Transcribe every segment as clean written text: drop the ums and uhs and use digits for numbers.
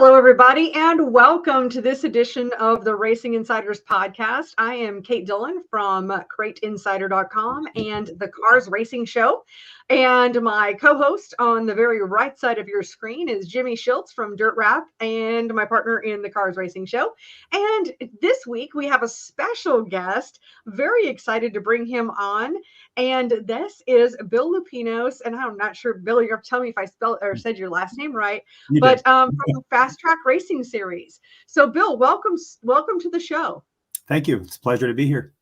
Hello, everybody, and welcome to this edition of the Racing Insiders podcast. I am Kate Dillon from CrateInsider.com and the Cars Racing Show. And my co-host on the very right side of your screen is Jimmy Schultz from Dirt Rap and my partner in the Cars Racing Show. And this week we have a special guest. Very excited to bring him on. And this is Bill Lupinos. And I'm not sure, Bill, you're telling me if I spelled or said your last name right, but from the Fastrak Racing Series. So, Bill, welcome to the show. Thank you. It's a pleasure to be here.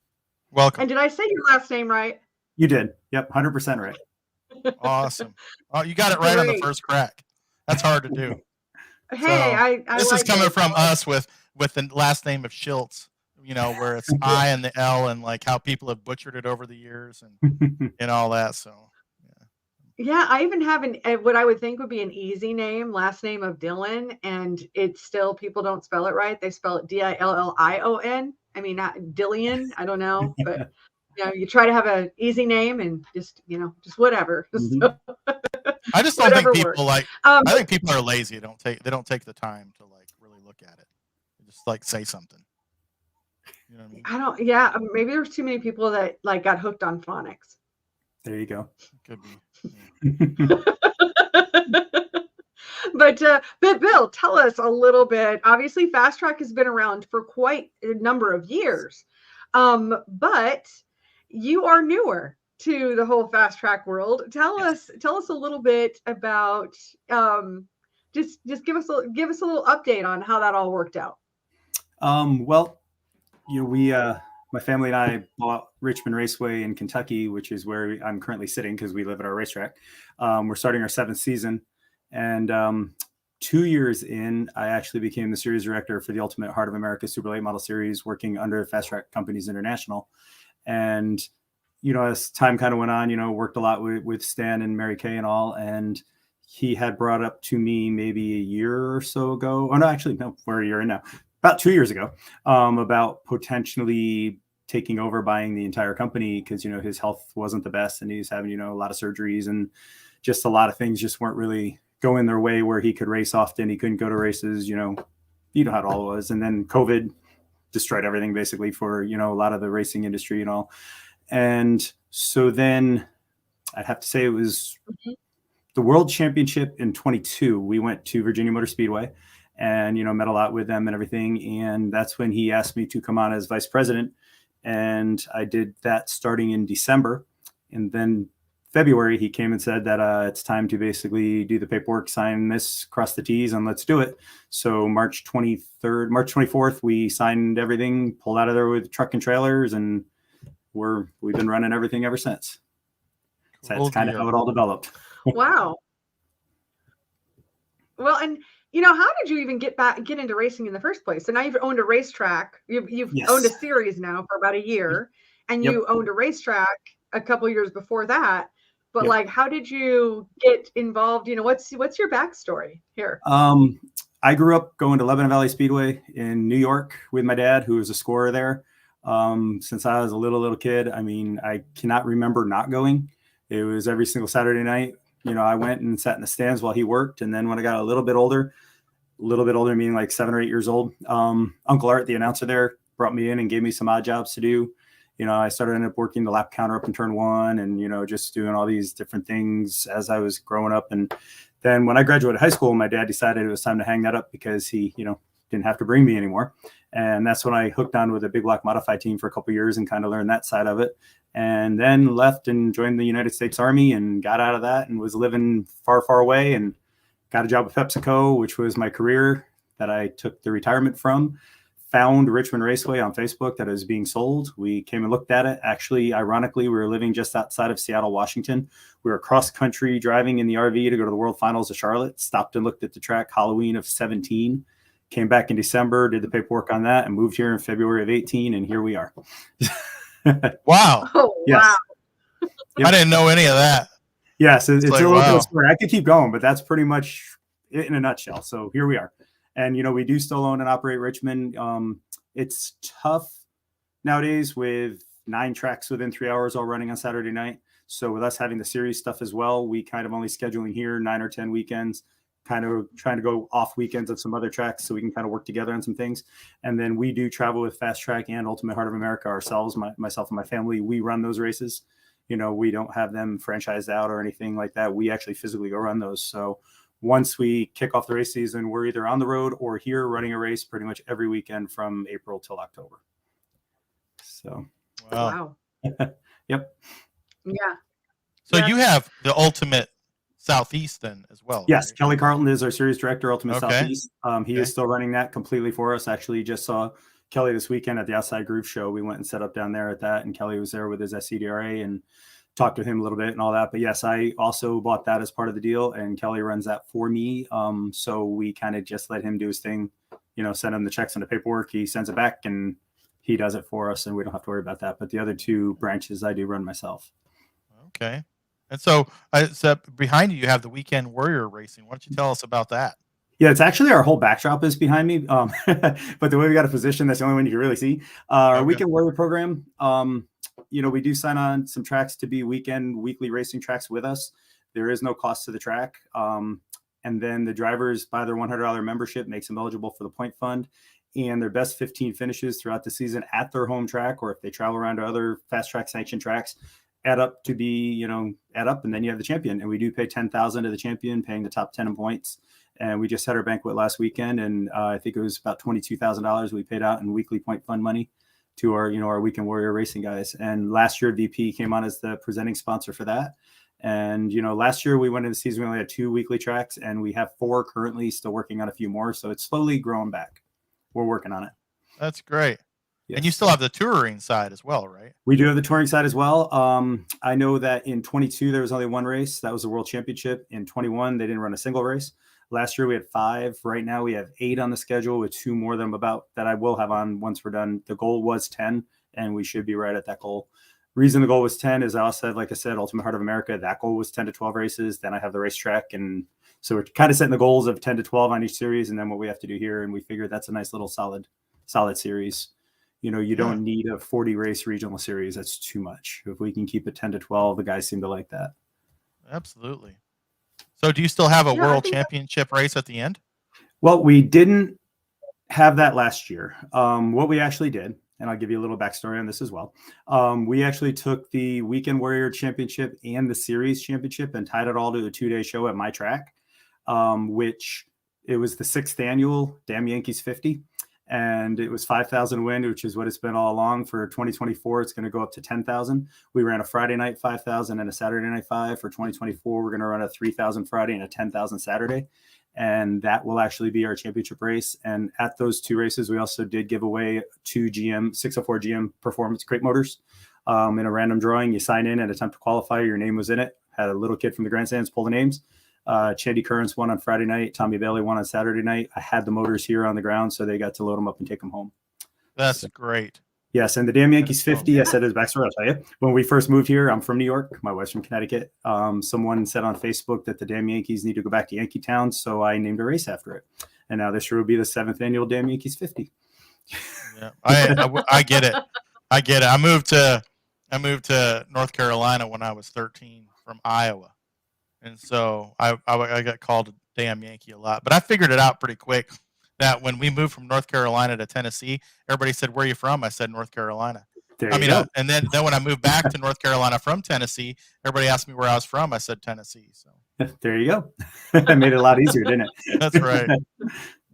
Welcome. And did I say your last name right? You did. Yep, 100% right. Awesome. Oh, you got it right on the first crack. That's hard to do. Hey, so, this is coming from us with the last name of Schultz, you know, where it's I and the L and like how people have butchered it over the years and all that. So, yeah, I even have what I would think would be an easy name, last name of Dillon, and it's still, people don't spell it right. They spell it Dillion. I mean, not Dillion. I don't know, but you know, you try to have an easy name and just whatever. Mm-hmm. So, I just don't think people works. I think people are lazy. They don't take the time to like really look at it. They just like say something. You know what I mean? Yeah, maybe there's too many people that like got hooked on phonics. There you go. Could be. But Bill, tell us a little bit. Obviously, Fastrak has been around for quite a number of years, but you are newer to the whole Fastrak world. Tell us a little bit about just give us a little update on how that all worked out. Well, you know, my family and I bought Richmond Raceway in Kentucky, which is where I'm currently sitting because we live at our racetrack. We're starting our 7th season. And 2 years in, I actually became the series director for the Ultimate Heart of America Super Late Model Series, working under Fastrak Companies International. And, you know, as time kind of went on, you know, worked a lot with Stan and Mary Kay and all. And he had brought up to me maybe a year or so ago. Oh, no, actually, no, we're a year in now. About 2 years ago, about potentially taking over, buying the entire company because, you know, his health wasn't the best and he's having, you know, a lot of surgeries and just a lot of things just weren't really going their way where he could race often. He couldn't go to races, you know how it all was. And then COVID destroyed everything basically for, you know, a lot of the racing industry and all. And so then I'd have to say it was the World Championship in 22. We went to Virginia Motor Speedway and, you know, met a lot with them and everything. And that's when he asked me to come on as vice president. And I did that starting in December. And then February, he came and said that it's time to basically do the paperwork, sign this, cross the T's, and let's do it. So March 24th, we signed everything, pulled out of there with truck and trailers, and we've been running everything ever since. So that's kind of how it all developed. Wow. Well, and you know, how did you even get into racing in the first place? So now you've owned a racetrack. You've owned a series now for about a year, and you owned a racetrack a couple years before that. But like, how did you get involved? You know, what's your backstory here? I grew up going to Lebanon Valley Speedway in New York with my dad, who was a scorer there. Since I was a little kid, I mean, I cannot remember not going. It was every single Saturday night. You know, I went and sat in the stands while he worked. And then when I got a little bit older, meaning like 7 or 8 years old, Uncle Art, the announcer there, brought me in and gave me some odd jobs to do. You know, I ended up working the lap counter up in turn 1 and, you know, just doing all these different things as I was growing up. And then when I graduated high school, my dad decided it was time to hang that up because he, you know, didn't have to bring me anymore. And that's when I hooked on with a big block modified team for a couple of years and kind of learned that side of it. And then left and joined the United States Army and got out of that and was living far, far away and got a job with PepsiCo, which was my career that I took the retirement from. Found Richmond Raceway on Facebook that is being sold. We came and looked at it. Actually, ironically, we were living just outside of Seattle, Washington. We were cross country driving in the RV to go to the World Finals of Charlotte. Stopped and looked at the track Halloween of 17. Came back in December, did the paperwork on that, and moved here in February of 18, and here we are. Wow. Oh, yes. Wow. Yep. I didn't know any of that. Yes, it's like, a little bit of story. I could keep going, but that's pretty much it in a nutshell. So here we are. And, you know, we do still own and operate Richmond. It's tough nowadays with 9 tracks within 3 hours all running on Saturday night. So with us having the series stuff as well, we kind of only scheduling here 9 or 10 weekends kind of trying to go off weekends at some other tracks so we can kind of work together on some things. And then we do travel with Fastrak and Ultimate Heart of America ourselves, myself and my family. We run those races. We don't have them franchised out or anything like that. We actually physically go run those. So once we kick off the race season, we're either on the road or here running a race pretty much every weekend from April till October. So, wow. Yep. Yeah. So you have the Ultimate Southeast then as well. Yes. Right? Kelly Carlton is our series director, Ultimate Okay. Southeast. He is still running that completely for us. Actually, just saw Kelly this weekend at the Outside Groove Show. We went and set up down there at that, and Kelly was there with his SCDRA and talked to him a little bit and all that. But yes, I also bought that as part of the deal, and Kelly runs that for me. So we kind of just let him do his thing, send him the checks and the paperwork. He sends it back and he does it for us, and we don't have to worry about that. But the other two branches I do run myself. Okay. And so behind you have the Weekend Warrior Racing. Why don't you tell us about that? Yeah, it's actually our whole backdrop is behind me. But the way we got a position, that's the only one you can really see. Our Weekend Warrior program, we do sign on some tracks to be weekly racing tracks with us. There is no cost to the track. And then the drivers buy their $100 membership, makes them eligible for the point fund, and their best 15 finishes throughout the season at their home track, or if they travel around to other fast track sanctioned tracks, add up, and then you have the champion. And we do pay $10,000 to the champion, paying the top 10 in points. And we just had our banquet last weekend, and I think it was about $22,000 we paid out in weekly point fund money to our Weekend Warrior Racing guys. And last year, VP came on as the presenting sponsor for that. And last year we went into the season, we only had 2 weekly tracks, and we have 4 currently, still working on a few more. So it's slowly growing back. We're working on it. That's great. Yes. And you still have the touring side as well, right? We do have the touring side as well. I know that in 22 there was only 1 race. That was the World Championship. In 21 they didn't run a single race. Last year we had 5. Right now we have 8 on the schedule, with 2 more than about that I will have on once we're done. The goal was 10, and we should be right at that goal. Reason the goal was 10 is like I said, Ultimate Heart of America, that goal was 10 to 12 races. Then I have the racetrack, and so we're kind of setting the goals of 10 to 12 on each series, and then what we have to do here. And we figured that's a nice little solid series. You don't need a 40 race regional series. That's too much. If we can keep it 10 to 12, the guys seem to like that. Absolutely. So do you still have a world championship race at the end? Well, we didn't have that last year. What we actually did, and I'll give you a little backstory on this as well. We actually took the Weekend Warrior Championship and the Series Championship and tied it all to a 2-day show at my track, which it was the 6th annual Damn Yankees 50. And it was 5,000 win, which is what it's been all along. For 2024, it's going to go up to 10,000. We ran a Friday night 5,000 and a Saturday night 5. For 2024, we're going to run a 3,000 Friday and a 10,000 Saturday. And that will actually be our championship race. And at those 2 races, we also did give away 2 604 GM Performance Crate Motors in a random drawing. You sign in and attempt to qualify. Your name was in it. Had a little kid from the grandstands pull the names. Chandy Currents won on Friday night. Tommy Bailey won on Saturday night. I had the motors here on the ground, so they got to load them up and take them home. That's great. Yes, and the Damn Yankees 50, I said his backstory, I'll tell you. When we first moved here, I'm from New York. My wife's from Connecticut. Someone said on Facebook that the Damn Yankees need to go back to Yankee Town, so I named a race after it. And now this year will be the 7th annual Damn Yankees 50. Yeah, I get it. I get it. I moved to North Carolina when I was 13 from Iowa. And so I got called a damn Yankee a lot. But I figured it out pretty quick that when we moved from North Carolina to Tennessee, everybody said, "Where are you from?" I said, "North Carolina." And then when I moved back to North Carolina from Tennessee, everybody asked me where I was from. I said Tennessee. So there you go. That made it a lot easier, didn't it? That's right.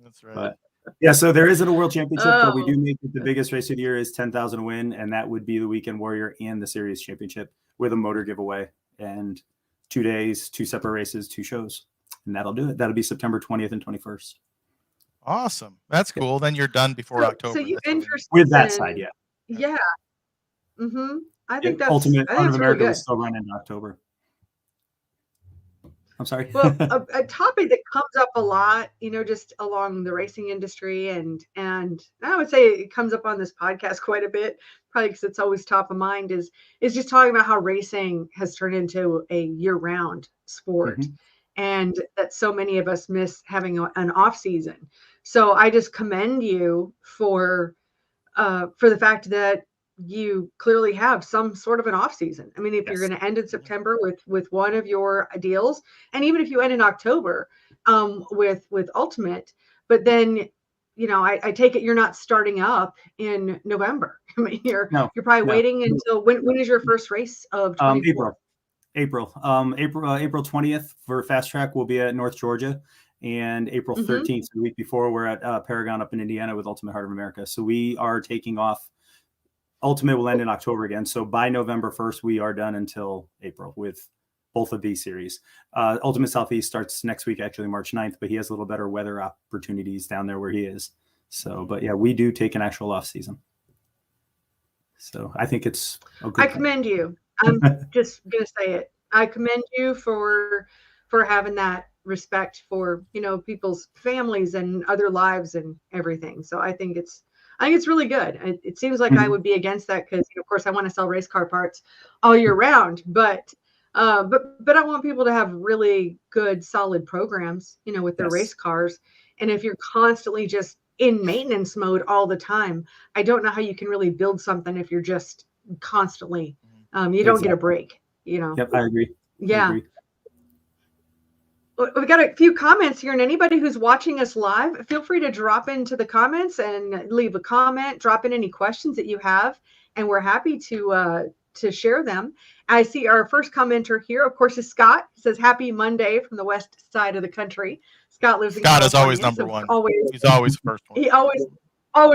That's right. But, yeah, so there isn't a world championship, but we do make it the biggest race of the year is 10,000 win, and that would be the Weekend Warrior and the Series Championship with a motor giveaway. And 2 days, 2 separate races, 2 shows, and that'll do it. That'll be September 20th and 21st. Awesome. That's cool. Then you're done before October. So you interested with that side, yeah. Yeah. Mm-hmm. I think that's Ultimate Heart of America really is still running in October. I'm sorry. Well, a topic that comes up a lot, just along the racing industry, and I would say it comes up on this podcast quite a bit, probably because it's always top of mind, is just talking about how racing has turned into a year-round sport, and that so many of us miss having an off season. So I just commend you for the fact that you clearly have some sort of an off season. I mean, if you're Yes. going to end in September with one of your deals, and even if you end in October with Ultimate, but then I take it you're not starting up in November. I mean, you're probably waiting until when is your first race of 24? April 20th for Fast Track. We'll be at North Georgia, and April 13th, the week before, we're at Paragon up in Indiana with Ultimate Heart of America. So we are taking off. Ultimate will end in October again. So by November 1st, we are done until April with both of these series. Ultimate Southeast starts next week, actually March 9th, but he has a little better weather opportunities down there where he is. So, but yeah, we do take an actual off season. So I think it's a good I commend you. I'm just going to say it. I commend you for having that respect for, people's families and other lives and everything. So I think it's really good. It seems like I would be against that because, of course, I want to sell race car parts all year round. But I want people to have really good, solid programs, with their race cars. And if you're constantly just in maintenance mode all the time, I don't know how you can really build something if you're just constantly. You don't get a break. Yep, I agree. Yeah. I agree. We got a few comments here, and anybody who's watching us live, feel free to drop into the comments and leave a comment, drop in any questions that you have, and we're happy to share them. I see our first commenter here, of course, is Scott. He says, "Happy Monday from the west side of the country." Scott lives in California. Scott is always number one. He's always the first one. He always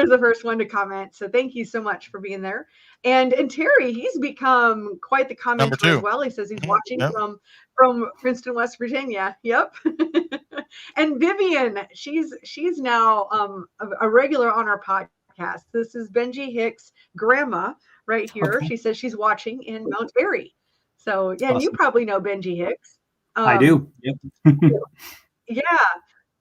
the first one to comment. So thank you so much for being there. And Terry, he's become quite the commenter as well. He says he's watching from Princeton, West Virginia. Yep. And Vivian, she's now a regular on our podcast. This is Benji Hicks' grandma right here. Okay. She says she's watching in Mount Airy. So yeah, awesome. And you probably know Benji Hicks. I do. Yep.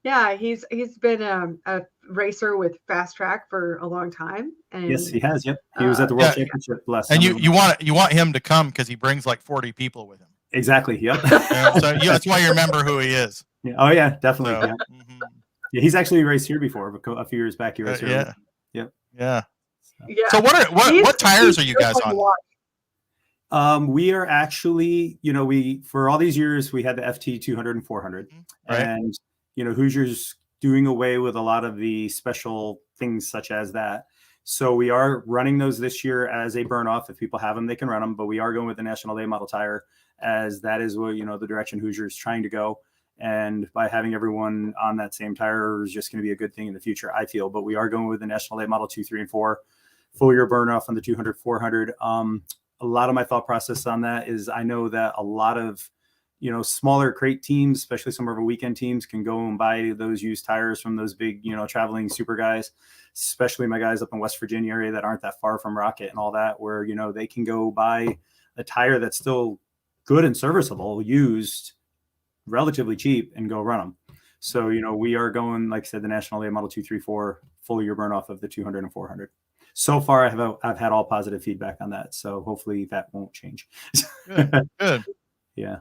Yeah, he's been a racer with Fast Track for a long time. And, yes, he has. Yep, he was at the World Championship last. And you want him to come because he brings like 40 people with him. Exactly. Yep. So that's why you remember who he is. Yeah. Oh yeah, definitely. So, yeah, he's actually raced here before. A few years back, he raced here. Yep. Yeah. So what tires are you guys on? We are actually, for all these years we had the FT 200 and 400, right. And Hoosier's doing away with a lot of the special things such as that. So we are running those this year as a burn off. If people have them, they can run them, but we are going with the National Day model tire as that is what, the direction Hoosier is trying to go. And by having everyone on that same tire is just going to be a good thing in the future, I feel. But we are going with the National Day model 2, 3, and 4, full year burn off on the 200, 400. A lot of my thought process on that is I know that a lot of, smaller crate teams, especially some of our weekend teams, can go and buy those used tires from those big, traveling super guys, especially my guys up in West Virginia area that aren't that far from Rocket and all that, where, they can go buy a tire that's still good and serviceable, used relatively cheap, and go run them. So, we are going, like I said, the National Day model 2, 3, 4, full year burn off of the 200 and 400. So far, I've had all positive feedback on that. So hopefully that won't change. Good. Yeah.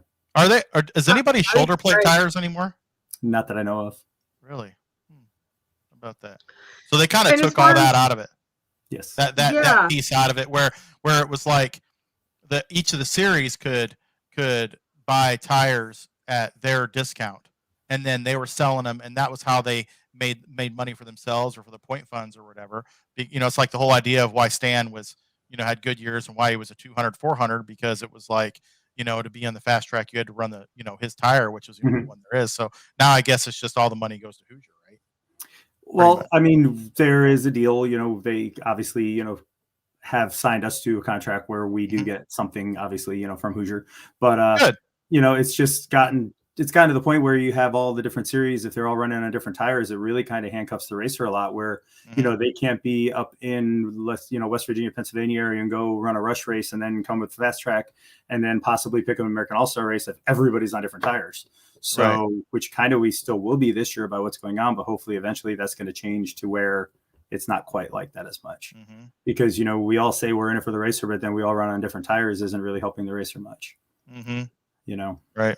Is anybody shoulder plate tires anymore? Not that I know of. Really? How about that? So they kind of took all that out of it. Yes. That piece out of it where it was like each of the series could buy tires at their discount, and then they were selling them, and that was how they made money for themselves or for the point funds or whatever. It's like the whole idea of why Stan was, had good years and why he was a 200, 400, because it was like, to be on the Fast Track, you had to run the, his tire, which is the only one there is. So now I guess it's just all the money goes to Hoosier, right? Well, I mean, there is a deal, they obviously, have signed us to a contract where we do get something, obviously, from Hoosier, but, it's just gotten to the point where you have all the different series. If they're all running on different tires, it really kind of handcuffs the racer a lot where, they can't be up in West Virginia, Pennsylvania area and go run a rush race and then come with Fast Track and then possibly pick an American All-Star race if everybody's on different tires. So, which kind of we still will be this year by what's going on, but hopefully eventually that's going to change to where it's not quite like that as much because, we all say we're in it for the racer, but then we all run on different tires isn't really helping the racer much, Right.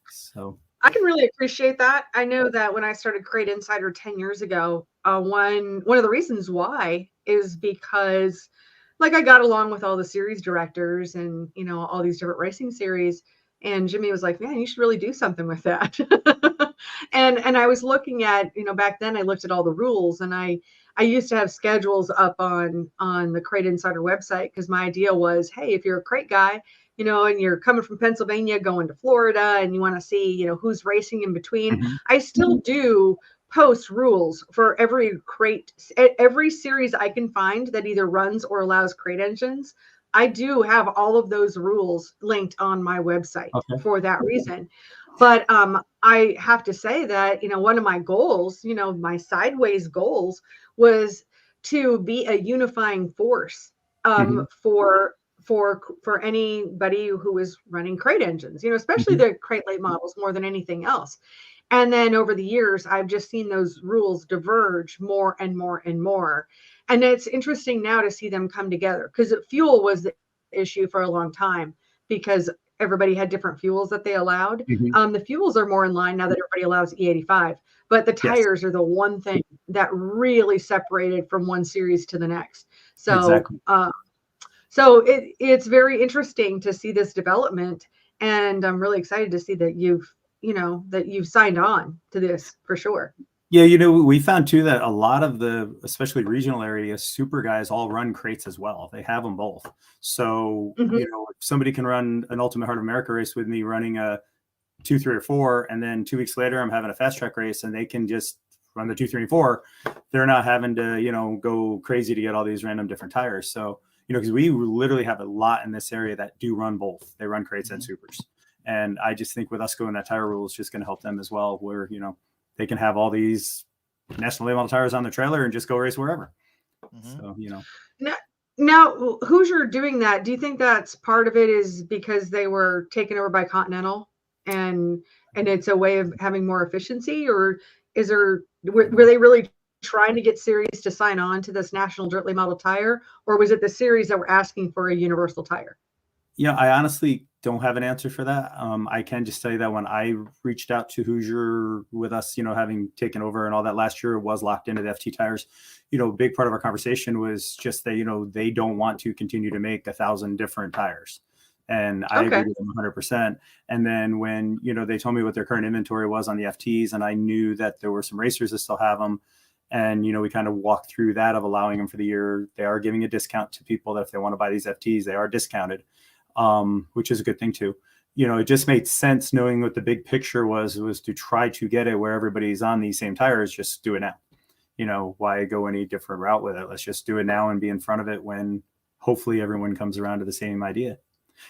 So I can really appreciate that. I know that when I started Crate Insider 10 years ago, one of the reasons why is because like I got along with all the series directors and, all these different racing series. And Jimmy was like, man, you should really do something with that. and I was looking at, back then I looked at all the rules, and I used to have schedules up on the Crate Insider website, because my idea was, hey, if you're a crate guy, and you're coming from Pennsylvania going to Florida and you want to see, who's racing in between, I still do post rules for every series I can find that either runs or allows crate engines. I do have all of those rules linked on my website for that reason. But I have to say that, one of my goals, my sideways goals, was to be a unifying force for anybody who is running crate engines, especially the crate late models more than anything else. And then over the years, I've just seen those rules diverge more and more and more. And it's interesting now to see them come together, because fuel was the issue for a long time, because everybody had different fuels that they allowed. The fuels are more in line now that everybody allows E85, but the tires are the one thing that really separated from one series to the next. So, so it's very interesting to see this development, and I'm really excited to see that you've signed on to this for sure. Yeah, we found too that a lot of the, especially regional area super guys, all run crates as well. They have them both. So, if somebody can run an Ultimate Heart of America race with me running a 2, 3, or 4, and then 2 weeks later I'm having a fast track race and they can just run the 2, 3, and 4, they're not having to, go crazy to get all these random different tires. So, because we literally have a lot in this area that do run both. They run crates and supers. And I just think with us going that tire rule is just going to help them as well, where, they can have all these national late model tires on their trailer and just go race wherever. So, Now, Hoosier doing that, do you think that's part of it is because they were taken over by Continental and it's a way of having more efficiency, or were they really trying to get series to sign on to this national dirt late model tire, or was it the series that were asking for a universal tire? Yeah, I honestly don't have an answer for that. I can just tell you that when I reached out to Hoosier with us, having taken over and all that last year, was locked into the FT tires. A big part of our conversation was just that, they don't want to continue to make 1,000 different tires. And I agree with them 100%. And then when, they told me what their current inventory was on the FTs, and I knew that there were some racers that still have them. And, we kind of walked through that of allowing them for the year. They are giving a discount to people that if they want to buy these FTs, they are discounted. Which is a good thing too. It just made sense knowing what the big picture was to try to get it where everybody's on these same tires. Just do it now. Why go any different route with it? Let's just do it now and be in front of it when hopefully everyone comes around to the same idea.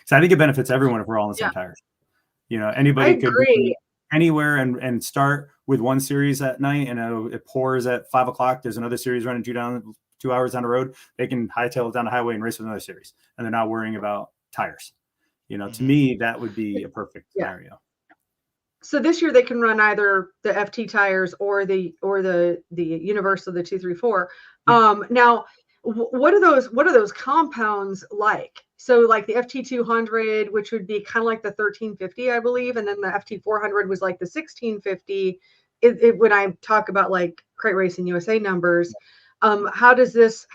So I think it benefits everyone if we're all on the same tires. Anybody could be anywhere and start with one series at night, and it pours at 5 o'clock. There's another series running 2 hours down the road. They can hightail it down the highway and race with another series, and they're not worrying about tires. To me, that would be a perfect scenario. So this year they can run either the FT tires or the universal, the 2, 3, 4. Now, what are those compounds like? So like the FT200, which would be kind of like the 1350, I believe, and then the FT400 was like the 1650. When I talk about like Crate Racing USA numbers, where's this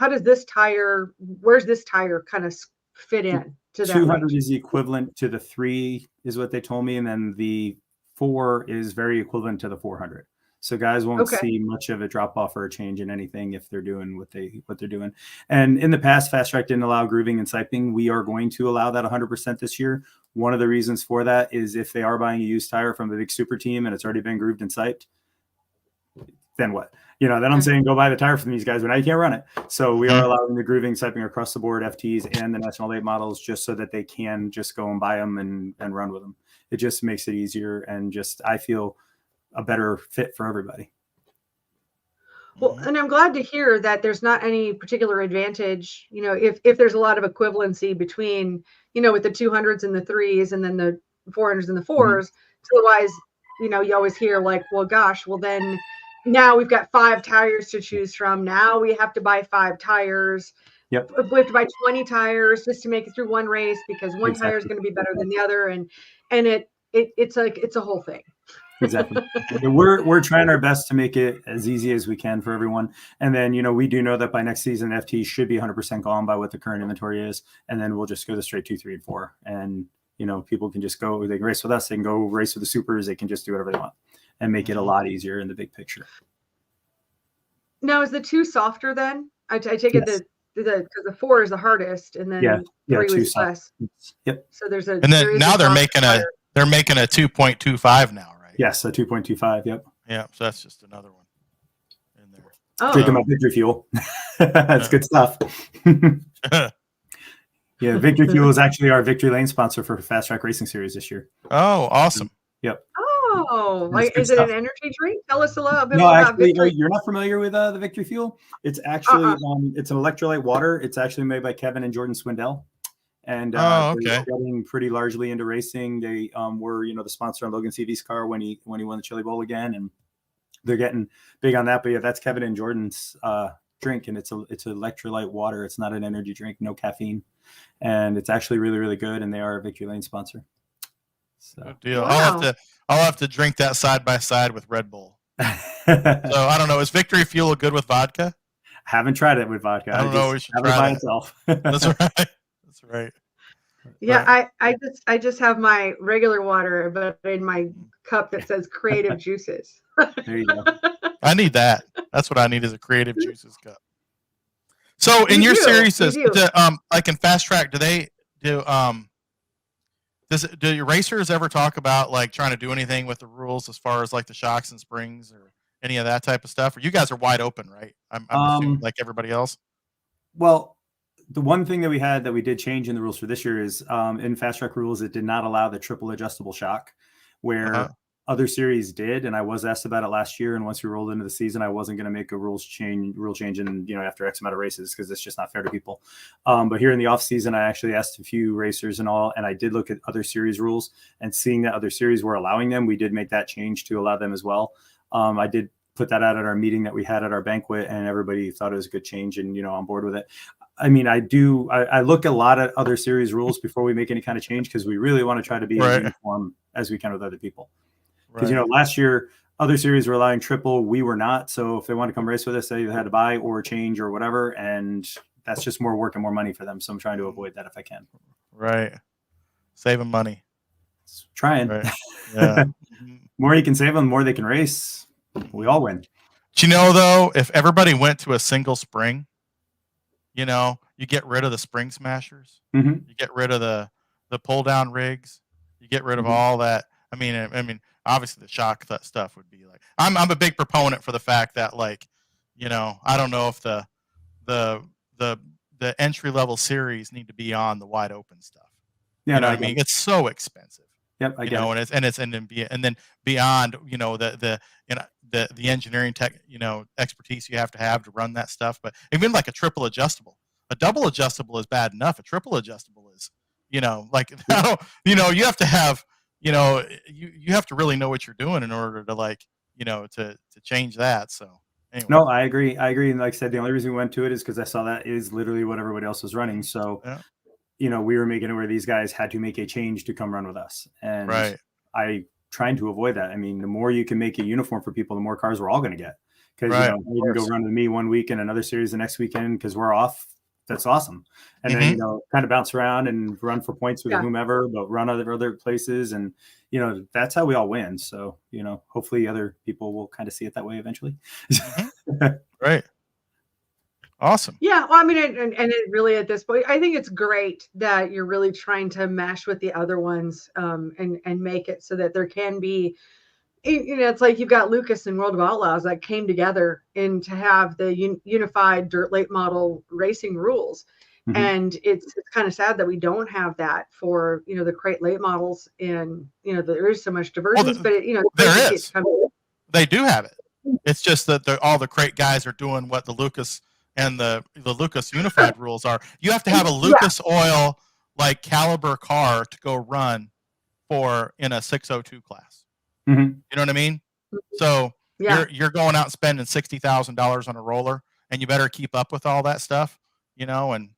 tire kind of fit in? 200 is the equivalent to the 3 is what they told me, and then the 4 is very equivalent to the 400. So guys won't see much of a drop off or a change in anything if they're doing what they're doing. And in the past, Fast Track didn't allow grooving and siping. We are going to allow that 100% this year. One of the reasons for that is if they are buying a used tire from a big super team and it's already been grooved and siped, then what? Then I'm saying go buy the tire from these guys, but now you can't run it. So we are allowing the grooving, siping across the board, FTs and the national late models, just so that they can just go and buy them and run with them. It just makes it easier and I feel a better fit for everybody. Well, and I'm glad to hear that there's not any particular advantage, if there's a lot of equivalency between, with the 200s and the 3s and then the 400s and the 4s. Otherwise, you always hear like, well, gosh, well then now we've got 5 tires to choose from. Now we have to buy 5 tires. Yep. We have to buy 20 tires just to make it through one race because one tire is going to be better than the other. And it's a whole thing. Exactly. Yeah, we're trying our best to make it as easy as we can for everyone. And then, we do know that by next season, FT should be 100% gone by what the current inventory is. And then we'll just go the straight 2, 3, and 4. And, people can just go, they can race with us. They can go race with the supers. They can just do whatever they want and make it a lot easier in the big picture. Now, is the 2 softer then? I take it that because the 4 is the hardest, and then 3 was less. Yep. So there's a. And then now they're making a 2.25 now, right? Yes, a 2.25. Yep. Yeah. So that's just another one in there. Oh. Drinking my Victory Fuel. That's good stuff. Yeah, Victory Fuel is actually our Victory Lane sponsor for Fastrak Racing Series this year. Oh, awesome. Yep. Oh, is it an energy drink? Tell us a little bit No, more actually, about Victory. you're not familiar with the Victory Fuel. It's actually it's an electrolyte water. It's actually made by Kevin and Jordan Swindell. And they're getting pretty largely into racing. They were, the sponsor on Logan CV's car when he won the Chili Bowl again, and they're getting big on that. But yeah, that's Kevin and Jordan's drink, and it's electrolyite water. It's not an energy drink, no caffeine, and it's actually really, really good. And they are a Victory Lane sponsor. So good deal. Wow. I'll have to drink that side by side with Red Bull. So I don't know. Is Victory Fuel good with vodka? Haven't tried it with vodka. I don't know. We should try it by itself. That's right. That's right. Yeah, I just have my regular water, but in my cup that says Creative Juices. There you go. I need that. That's what I need is a Creative Juices cup. So in your series, like in Fast Track, do your racers ever talk about like trying to do anything with the rules as far as like the shocks and springs or any of that type of stuff? Or you guys are wide open, right? I'm assuming like everybody else. Well, the one thing that we had that we did change in the rules for this year is in Fast Track rules, it did not allow the triple adjustable shock where other series did. And I was asked about it last year. And once we rolled into the season, I wasn't going to make a rule change in, after X amount of races, because it's just not fair to people. But here in the off season, I actually asked a few racers and all, and I did look at other series rules, and seeing that other series were allowing them, we did make that change to allow them as well. I did put that out at our meeting that we had at our banquet, and everybody thought it was a good change and, on board with it. I mean, I look a lot at other series rules before we make any kind of change, because we really want to try to be as uniform as we can with other people. Because, last year, other series were allowing triple. We were not. So if they want to come race with us, they either had to buy or change or whatever. And that's just more work and more money for them. So I'm trying to avoid that if I can. Right. Saving money. Trying. Right. Yeah. More you can save them, the more they can race. We all win. Do you know, though, if everybody went to a single spring, you get rid of the spring smashers. Mm-hmm. You get rid of the pull down rigs. You get rid of all that. I mean, obviously the shock stuff would be like, I'm a big proponent for the fact that like, I don't know if the entry level series need to be on the wide open stuff. Yeah, I mean? It's so expensive. Yep, I get it. And then beyond, the engineering tech, expertise you have to run that stuff. But even like a triple adjustable, a double adjustable is bad enough. A triple adjustable is, you have to have, you have to really know what you're doing in order to like, to change that. So anyway. No, I agree. And like I said, the only reason we went to it is because I saw that is literally what everybody else was running. So, we were making it where these guys had to make a change to come run with us. And I trying to avoid that. I mean, the more you can make it uniform for people, the more cars we're all going to get. Because you can go run with me one week and another series the next weekend because we're off. That's awesome. And then, kind of bounce around and run for points with whomever, but run other places. And, that's how we all win. So, hopefully other people will kind of see it that way eventually. Right. Awesome. Yeah. Well, I mean, and it really at this point, I think it's great that you're really trying to mesh with the other ones and make it so that there can be, it's like you've got Lucas and World of Outlaws that came together to have the unified dirt late model racing rules. Mm-hmm. And it's kind of sad that we don't have that for, the crate late models. And, there is so much divergence, but there is. They do have it. It's just that all the crate guys are doing what the Lucas and the Lucas unified rules are. You have to have a Lucas Oil like caliber car to go run in a 602 class. Mm-hmm. You know what I mean? So you're going out and spending $60,000 on a roller, and you better keep up with all that stuff, and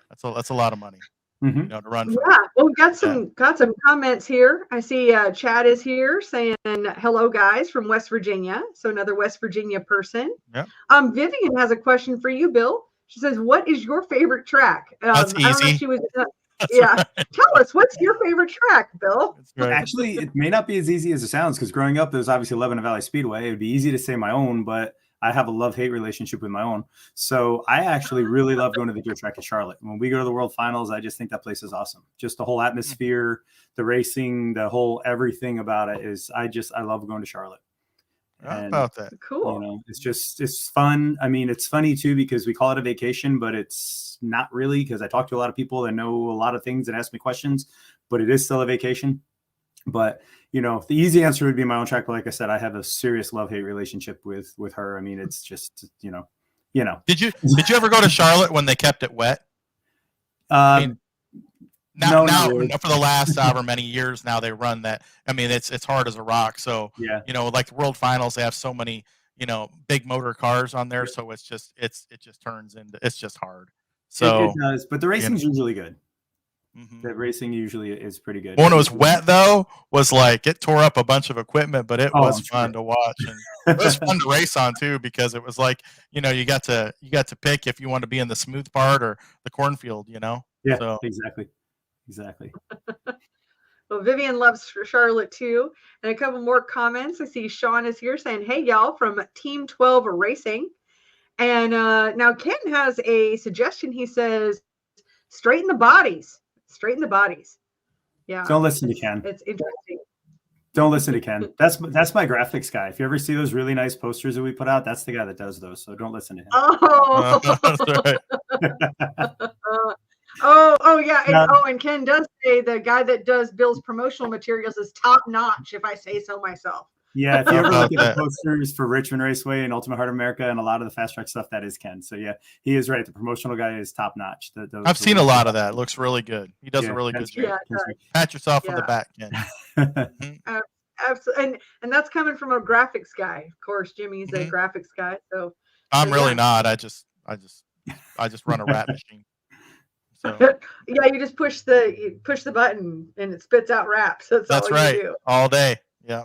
that's a lot of money. Mhm. you know, to run for. Yeah, well, we got some comments here. I see Chad is here saying hello, guys, from West Virginia. So another West Virginia person. Yeah. Vivian has a question for you, Bill. She says, "What is your favorite track?" That's I don't know if easy. she was. That's Yeah, right. tell us what's your favorite track, Bill. That's right. Actually, it may not be as easy as it sounds because growing up, there was obviously Lebanon Valley Speedway. It would be easy to say my own, but I have a love-hate relationship with my own. So I actually really love going to the dirt track in Charlotte. When we go to the World Finals, I just think that place is awesome. Just the whole atmosphere, the racing, the whole everything about it is. I love going to Charlotte. How And, about that? Cool. you know, it's fun. I mean, it's funny too because we call it a vacation, but it's not really because I talk to a lot of people that know a lot of things and ask me questions, but it is still a vacation. But, you know, the easy answer would be my own track. But like I said, I have a serious love-hate relationship with her. I mean, it's just, you know. Did you ever go to Charlotte when they kept it wet? I mean, no, now not really. for the last however many years now they run that. I mean, it's hard as a rock. So Yeah. you know, like the World Finals, they have so many, you know, big motor cars on there. So it just turns into, it's just hard. So it does, but the racing's usually good. mhm. The racing usually is pretty good. When it was wet though, was like it tore up a bunch of equipment, but it Oh, was I'm fun sure. to watch, and it was fun to race on too because it was like, you know, you got to pick if you want to be in the smooth part or the cornfield, you know. Yeah, So exactly. Well, Vivian loves Charlotte too. And a couple more comments. I see Sean is here saying, "Hey, y'all," from Team 12 Racing. And now Ken has a suggestion. He says, straighten the bodies. Straighten the bodies. Yeah. Don't listen to Ken. It's interesting. Don't listen to Ken. That's my graphics guy. If you ever see those really nice posters that we put out, that's the guy that does those. So don't listen to him. Oh, that's right. oh yeah. Yeah. And Ken does say the guy that does Bill's promotional materials is top notch, if I say so myself. Yeah, if you How ever look about at the posters for Richmond Raceway and Ultimate Heart of America and a lot of the fast track stuff, that is Ken. So yeah, he is right. The promotional guy is top notch. I've seen a lot of that. It looks really good. He does a really Ken's good job. Yeah, Pat yourself on the back, Ken. absolutely. And that's coming from a graphics guy. Of course, Jimmy's a graphics guy. So I'm really yeah. not. I just run a rat machine. So yeah, you just push the button and it spits out raps. That's all right. You do. All day. Yeah.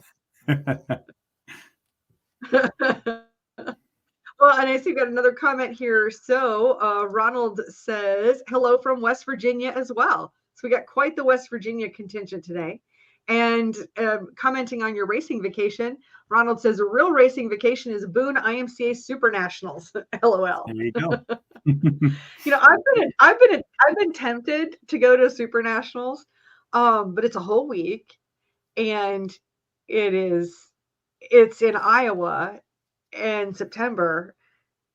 Well, and I see we've got another comment here. So Ronald says, hello from West Virginia as well. So we got quite the West Virginia contingent today. And commenting on your racing vacation, Ronald says, a real racing vacation is Boone IMCA Super Nationals. LOL. There you go. You know, I've been tempted to go to Super Nationals, but it's a whole week, and it's in Iowa in September,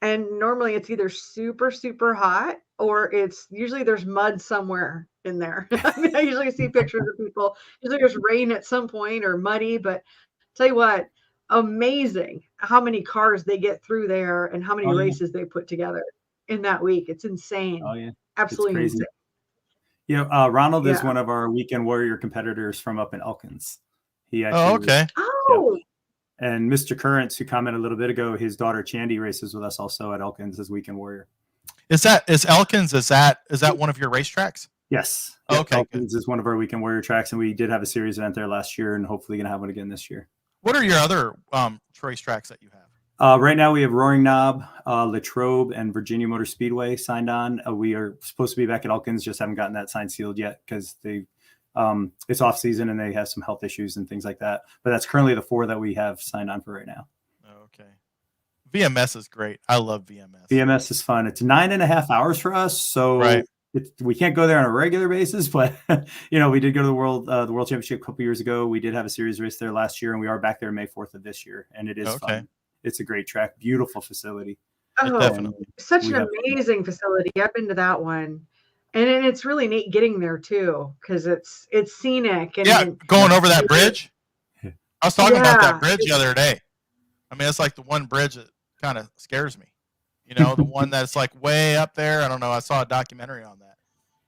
and normally it's either super, super hot or it's usually there's mud somewhere in there. I mean, I usually see pictures of people. Usually there's rain at some point or muddy, but tell you what, amazing how many cars they get through there and how many races they put together in that week. It's insane. Oh yeah, absolutely insane. You know, Ronald is one of our Weekend Warrior competitors from up in Elkins. He actually okay. Oh. And Mr. Currents, who commented a little bit ago, his daughter Chandy races with us also at Elkins as Weekend Warrior. Is Elkins? Is that one of your racetracks? Yes. Okay. Elkins is one of our Weekend Warrior tracks, and we did have a series event there last year, and hopefully going to have one again this year. What are your other racetracks that you have? Right now, we have Roaring Knob, Latrobe, and Virginia Motor Speedway signed on. We are supposed to be back at Elkins, just haven't gotten that sign sealed yet because it's off season and they have some health issues and things like that. But that's currently the 4 that we have signed on for right now. Okay. VMS is great. I love VMS. VMS is fun. It's 9.5 hours for us. So we can't go there on a regular basis, but you know, we did go to the World Championship a couple years ago. We did have a series race there last year, and we are back there May 4th of this year. And it is fun. It's a great track, beautiful facility. Oh, definitely. Such an amazing facility. I've been to that one. And it's really neat getting there too, because it's scenic. And going over that bridge. I was talking about that bridge the other day. I mean, it's like the one bridge that kind of scares me. You know, the one that's like way up there. I don't know. I saw a documentary on that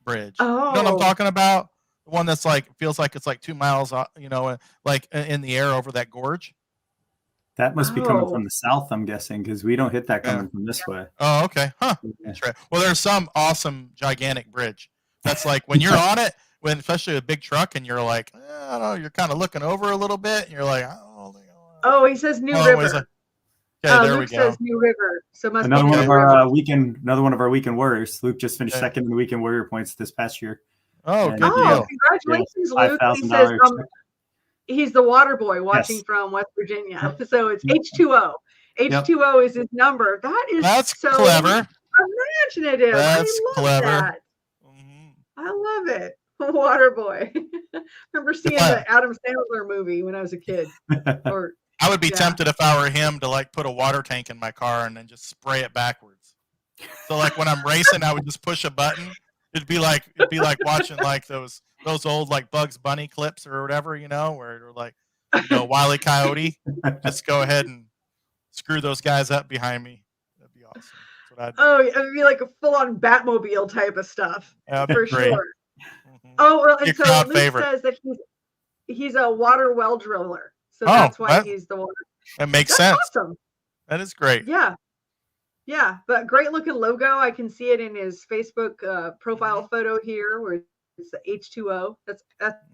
bridge. Oh. You know what I'm talking about? The one that's like feels like it's like 2 miles, you know, like in the air over that gorge. That must be coming from the south, I'm guessing, because we don't hit that coming from this way. Oh, okay. Huh. Yeah. Well, there's some awesome, gigantic bridge. That's like when you're on it, when especially a big truck, and you're like, I don't know, you're kind of looking over a little bit, and you're like, I don't think Oh, he says New River. Okay, there Luke we go. says New River, so must another be one of New our River. another one of our weekend warriors. Luke just finished second in the weekend warrior points this past year. Oh, And, good deal. Congratulations, Luke. He says he's the water boy watching from West Virginia. So it's H2O. H2O is his number. That's so clever. Imaginative. That's I love that. I love it. Water boy. Remember seeing the Adam Sandler movie when I was a kid. I would be tempted if I were him to like put a water tank in my car and then just spray it backwards. So like when I'm racing, I would just push a button. It'd be like watching like those old like Bugs Bunny clips or whatever, you know, where they're like, Wile E. Coyote. Just go ahead and screw those guys up behind me. That'd be awesome. That's what I'd do. Oh, it'd be like a full-on Batmobile type of stuff. For great. Sure. Oh, well, and Your so Luke says that he's a water well driller. So that's why he's the water. That makes sense. Awesome. That is great. Yeah. Yeah, but great looking logo. I can see it in his Facebook profile photo here where it's the H2O. That's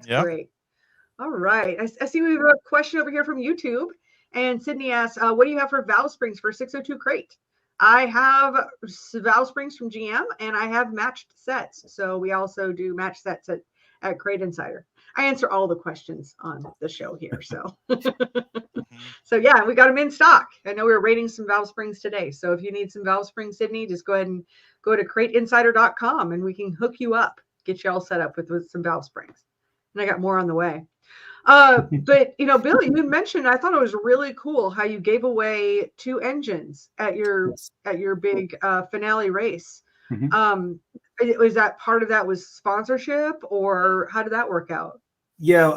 great. All right. I see we have a question over here from YouTube. And Sydney asks, what do you have for valve springs for 602 crate? I have valve springs from GM and I have matched sets. So we also do match sets at Crate Insider. I answer all the questions on the show here. So, so yeah, we got them in stock. I know we were rating some valve springs today. So if you need some valve springs, Sydney, just go ahead and go to CrateInsider.com and we can hook you up, get you all set up with some valve springs. And I got more on the way. But Bill, you mentioned, I thought it was really cool how you gave away 2 engines at your big finale race. Was that part of that was sponsorship, or how did that work out? Yeah,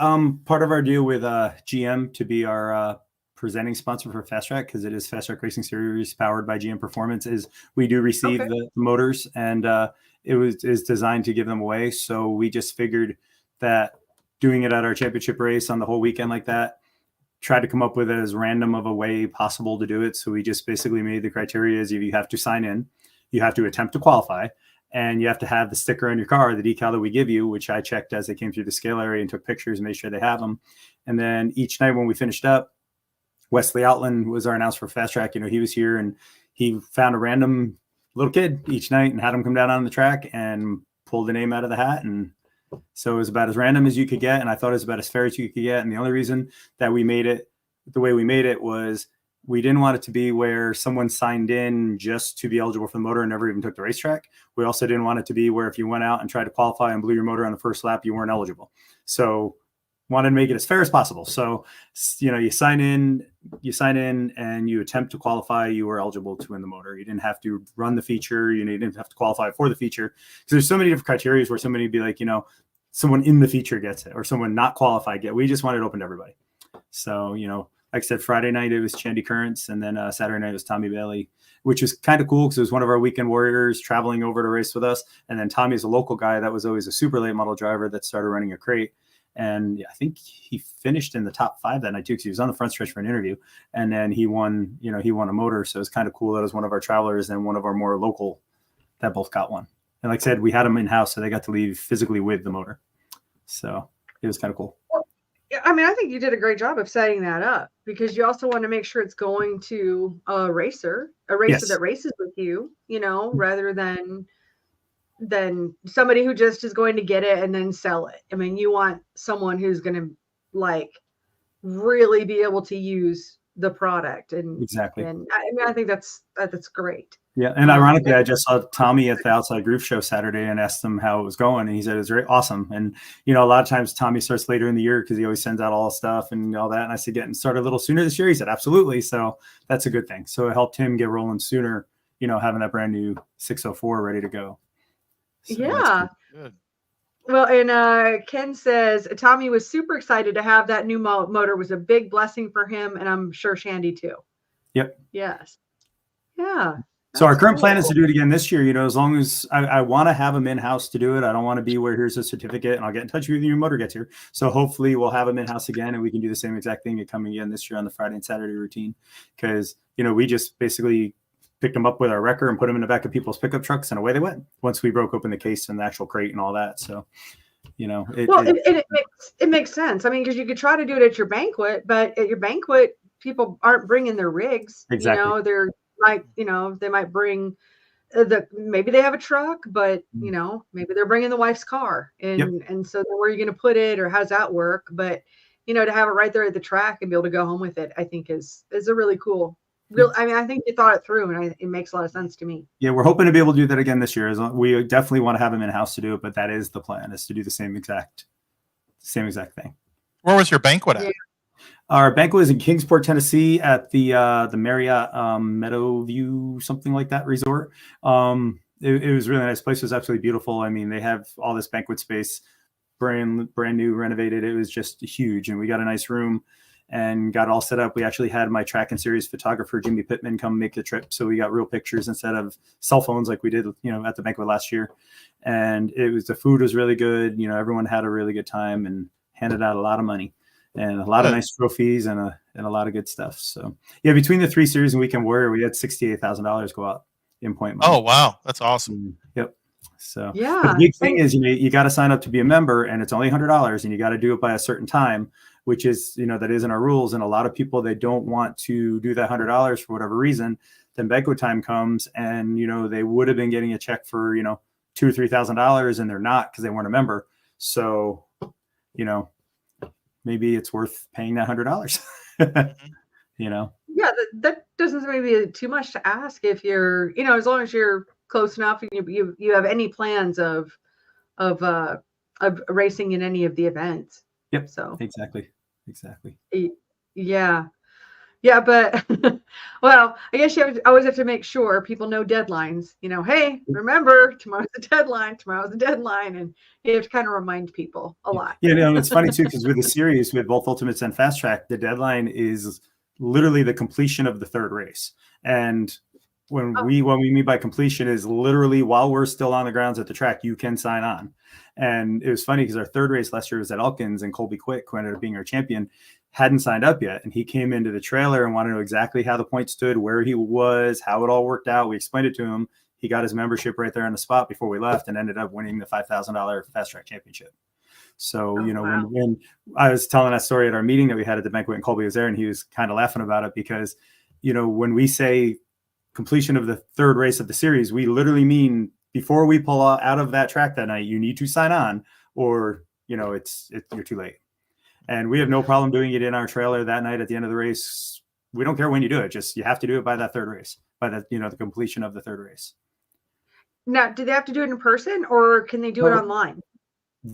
part of our deal with GM to be our presenting sponsor for Fastrak, because it is Fastrak Racing Series powered by GM Performance, is we do receive the motors, and it is designed to give them away. So we just figured that doing it at our championship race on the whole weekend like that, tried to come up with as random of a way possible to do it. So we just basically made the criteria is you have to sign in, you have to attempt to qualify, and you have to have the sticker on your car, the decal that we give you, which I checked as they came through the scale area and took pictures and made sure they have them. And then each night when we finished up, Wesley Outland was our announcer for Fastrak. He was here and he found a random little kid each night and had him come down on the track and pulled the name out of the hat. And so it was about as random as you could get. And I thought it was about as fair as you could get. And the only reason that we made it the way we made it was we didn't want it to be where someone signed in just to be eligible for the motor and never even took the racetrack. We also didn't want it to be where if you went out and tried to qualify and blew your motor on the first lap, you weren't eligible. So wanted to make it as fair as possible. So, you sign in and you attempt to qualify, you were eligible to win the motor. You didn't have to run the feature. You didn't have to qualify for the feature, because there's so many different criteria where somebody would be like, someone in the feature gets it or someone not qualified get. We just wanted it open to everybody. So, like I said, Friday night it was Chandy Currents, and then Saturday night it was Tommy Bailey, which was kind of cool because it was one of our weekend warriors traveling over to race with us. And then Tommy is a local guy that was always a super late model driver that started running a crate. And I think he finished in the top 5 that night too, because he was on the front stretch for an interview. And then he won a motor. So it's kind of cool that it was one of our travelers and one of our more local that both got one. And like I said, we had them in-house, so they got to leave physically with the motor. So it was kind of cool. I mean, I think you did a great job of setting that up, because you also want to make sure it's going to a racer that races with you, rather than somebody who just is going to get it and then sell it. I mean, you want someone who's going to really be able to use the product. And exactly. And I think that's great. Yeah. And ironically, I just saw Tommy at the Outside Groove show Saturday and asked him how it was going. And he said, it was very awesome. And, a lot of times Tommy starts later in the year because he always sends out all the stuff and all that. And I said, getting started a little sooner this year. He said, absolutely. So that's a good thing. So it helped him get rolling sooner, having that brand new 604 ready to go. So yeah. Good. Well, and Ken says Tommy was super excited to have that new motor. Was a big blessing for him, and I'm sure Shandy too. Yep. Yes. Yeah. So our current plan is to do it again this year. As long as I want to have them in-house to do it. I don't want to be where here's a certificate and I'll get in touch with you when your motor gets here. So hopefully we'll have them in-house again and we can do the same exact thing coming in this year on the Friday and Saturday routine. Because, we just basically picked them up with our wrecker and put them in the back of people's pickup trucks, and away they went once we broke open the case and the actual crate and all that. So, it makes sense. I mean, because you could try to do it at your banquet, but at your banquet, people aren't bringing their rigs. Exactly. They're like, they might bring maybe they have a truck, but maybe they're bringing the wife's car, and so where are you going to put it, or how's that work? But to have it right there at the track and be able to go home with it, I think is a really cool. I mean, I think you thought it through, and it makes a lot of sense to me. Yeah, we're hoping to be able to do that again this year. We definitely want to have them in house to do it, but that is the plan: is to do the same exact thing. Where was your banquet at? Yeah. Our banquet was in Kingsport, Tennessee, at the Marriott Meadowview, something like that resort. It was a really nice place. It was absolutely beautiful. I mean, they have all this banquet space, brand new, renovated. It was just huge, and we got a nice room and got all set up. We actually had my track and series photographer, Jimmy Pittman, come make the trip. So we got real pictures instead of cell phones like we did, at the banquet last year. And the food was really good. Everyone had a really good time and handed out a lot of money and a lot of nice trophies and a lot of good stuff. So yeah, between the 3 series and Weekend Warrior, we had $68,000 go out in point money. Oh, wow. That's awesome. Yep. So yeah, but the big thing is, you got to sign up to be a member, and it's only $100, and you got to do it by a certain time, which is, that isn't our rules. And a lot of people, they don't want to do that $100 for whatever reason. Then banquet time comes, and, they would have been getting a check for, $2,000 or $3,000, and they're not because they weren't a member. So, maybe it's worth paying that $100, Yeah, that doesn't seem to be too much to ask if you're, as long as you're close enough and you have any plans of racing in any of the events. Yep. So exactly. Yeah. But well, I guess you always have to make sure people know deadlines. Hey, remember, tomorrow's the deadline. And you have to kind of remind people a lot. Yeah, it's funny too, because with the series, with both Ultimates and Fast Track, the deadline is literally the completion of the 3rd race. And what we mean by completion is literally while we're still on the grounds at the track, you can sign on. And it was funny because our 3rd race last year was at Elkins, and Colby Quick, who ended up being our champion, hadn't signed up yet. And he came into the trailer and wanted to know exactly how the points stood, where he was, how it all worked out. We explained it to him. He got his membership right there on the spot before we left, and ended up winning the $5,000 Fast Track Championship. So, wow. when I was telling that story at our meeting that we had at the banquet, and Colby was there, and he was kind of laughing about it because, when we say completion of the 3rd race of the series, we literally mean before we pull out of that track that night, you need to sign on, or, you're too late. And we have no problem doing it in our trailer that night at the end of the race. We don't care when you do it. Just, you have to do it by that 3rd race, by the, the completion of the 3rd race. Now, do they have to do it in person, or can they do it online?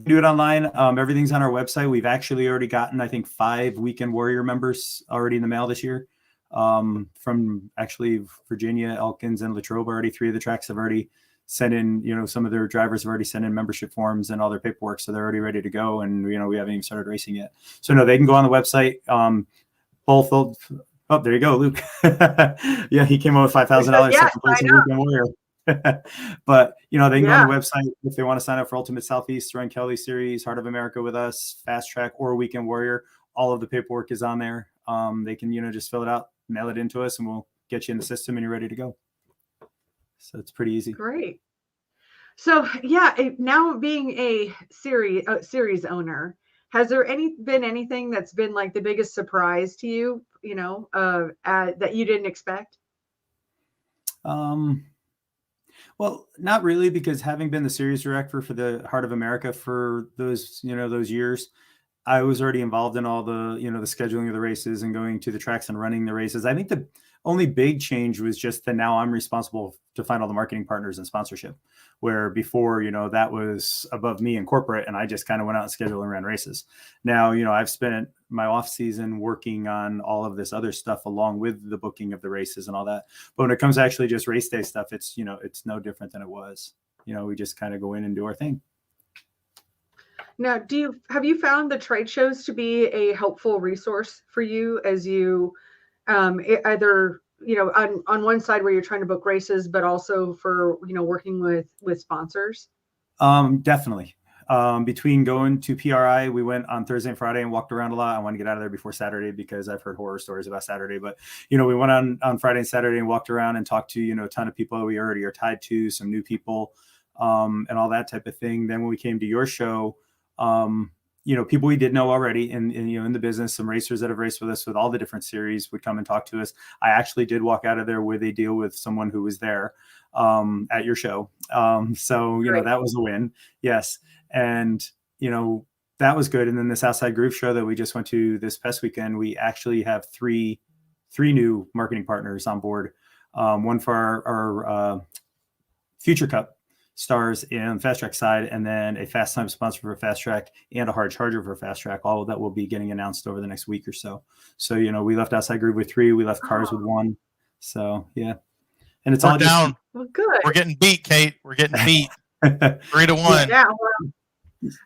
Do it online. Everything's on our website. We've actually already gotten, I think, 5 Weekend Warrior members already in the mail this year. From actually Virginia, Elkins, and Latrobe. Already 3 of the tracks have already sent in, some of their drivers have already sent in membership forms and all their paperwork. So they're already ready to go. And, we haven't even started racing yet. So no, they can go on the website. There you go, Luke. Yeah, he came up with $5,000. Yeah, Weekend Warrior. But, they can go on the website if they want to sign up for Ultimate Southeast, Ryan Kelly Series, Heart of America with us, Fast Track, or Weekend Warrior. All of the paperwork is on there. They can, just fill it out, mail it into us, and we'll get you in the system and you're ready to go. So it's pretty easy. Great. So yeah, now being a series owner, has there been anything that's been like the biggest surprise to you, that you didn't expect? Well, not really, because having been the series director for the Heart of America for those years, I was already involved in all the, the scheduling of the races and going to the tracks and running the races. I think the only big change was just that now I'm responsible to find all the marketing partners and sponsorship, where before, that was above me in corporate, and I just kind of went out and scheduled and ran races. Now, I've spent my off season working on all of this other stuff along with the booking of the races and all that. But when it comes to actually just race day stuff, it's, it's no different than it was. We just kind of go in and do our thing. Now, have you found the trade shows to be a helpful resource for you as you either, on one side where you're trying to book races, but also for, working with sponsors? Definitely. Between going to PRI, we went on Thursday and Friday and walked around a lot. I want to get out of there before Saturday because I've heard horror stories about Saturday. But, we went on Friday and Saturday and walked around and talked to, a ton of people we already are tied to, some new people, and all that type of thing. Then when we came to your show, people we did know already in the business, some racers that have raced with us with all the different series would come and talk to us. I actually did walk out of there with a deal with someone who was there at your show. So, that was a win. Yes. And, that was good. And then this Outside Groove show that we just went to this past weekend, we actually have three new marketing partners on board. One for our Future Cup stars in Fastrak side, and then a Fast Time sponsor for Fastrak and a hard charger for Fastrak. All of that will be getting announced over the next week or so. So, we left Outside Groove with 3, we left Cars with 1. So, yeah. And it's all down. Well, good. We're getting beat, Kate. We're getting beat 3-1.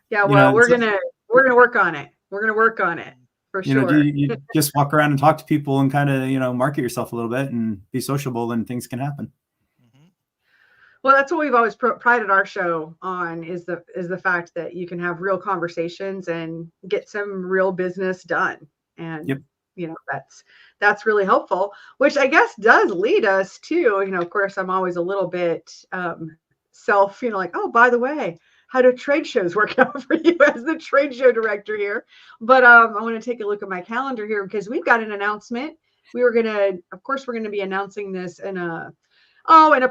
Yeah. Well, we're gonna work on it. We're gonna work on it for sure. You just walk around and talk to people and kind of market yourself a little bit and be sociable, and things can happen. Well, that's what we've always prided our show on is the fact that you can have real conversations and get some real business done. And that's really helpful, which I guess does lead us to, of course, I'm always a little bit like, oh, by the way, how do trade shows work out for you as the trade show director here? But I want to take a look at my calendar here because we've got an announcement. We're going to be announcing this in a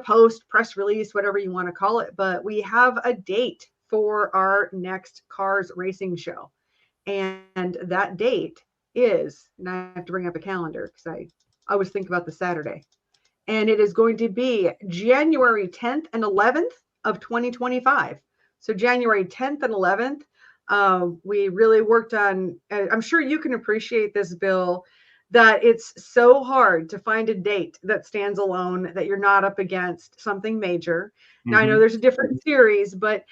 post, press release, whatever you want to call it. But we have a date for our next Cars Racing show. And that date is, and I have to bring up a calendar because I always think about the Saturday. And it is going to be January 10th and 11th of 2025. So January 10th and 11th, we really worked on, I'm sure you can appreciate this, Bill, that it's so hard to find a date that stands alone, that you're not up against something major. Now, I know there's a different series, but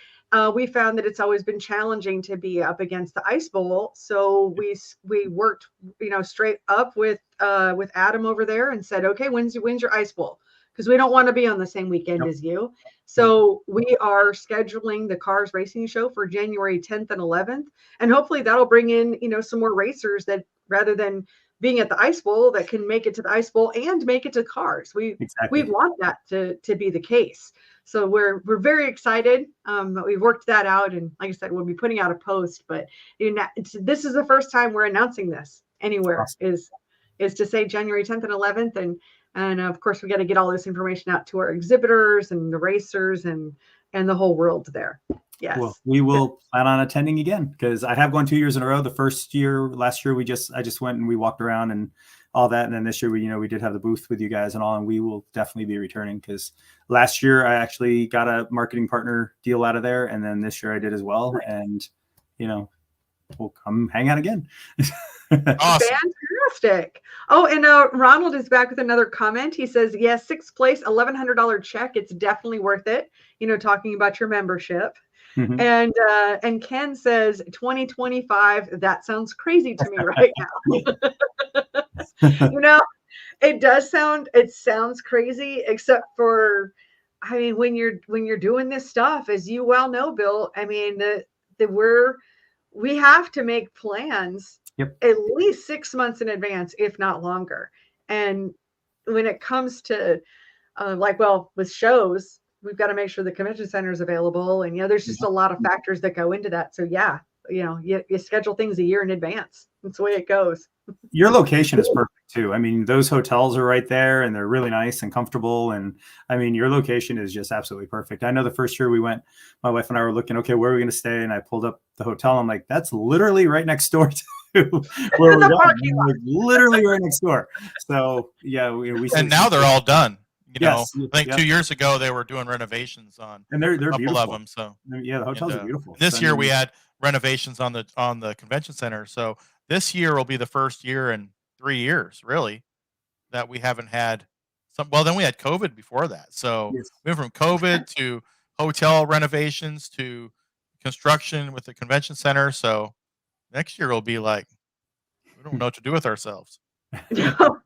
we found that it's always been challenging to be up against the Ice Bowl. So we worked, straight up with Adam over there and said, okay, when's your Ice Bowl? Because we don't want to be on the same weekend as you. So we are scheduling the Cars Racing show for January 10th and 11th. And hopefully that'll bring in, some more racers that rather than being at the Ice Bowl that can make it to the Ice Bowl and make it to Cars. We want that to be the case. So we're very excited. We've worked that out. And like I said, we'll be putting out a post, but this is the first time we're announcing this anywhere. Awesome. Is to say January 10th and 11th. And of course we got to get all this information out to our exhibitors and the racers and the whole world there. Yes. Well, we will plan on attending again because I have gone 2 years in a row. Last year, I just went and we walked around and all that. And then this year, we did have the booth with you guys and all, and we will definitely be returning because last year I actually got a marketing partner deal out of there. And then this year I did as well. And, we'll come hang out again. Awesome. Fantastic. Oh, and Ronald is back with another comment. He says, yes, 6th place, $1,100 check. It's definitely worth it. Talking about your membership. Mm-hmm. And Ken says 2025. That sounds crazy to me right now. It sounds crazy, except for, when you're doing this stuff, as you well know, Bill, we have to make plans at least 6 months in advance, if not longer. And when it comes to with shows, we've got to make sure the convention center is available. And, there's just a lot of factors that go into that. So, you schedule things a year in advance. That's the way it goes. Your location is perfect, too. Those hotels are right there and they're really nice and comfortable. And, your location is just absolutely perfect. I know the first year we went, my wife and I were looking, okay, where are we going to stay? And I pulled up the hotel. I'm like, that's literally right next door to where we're going. Like, literally right next door. So, we and now they're all done. I think 2 years ago they were doing renovations on and they're a couple beautiful. of them. So the hotels are beautiful. This year we had renovations on the convention center. So this year will be the first year in 3 years, really, that we haven't had some. Well, then we had COVID before that. So we went from COVID to hotel renovations to construction with the convention center. So next year will be like we don't know what to do with ourselves. No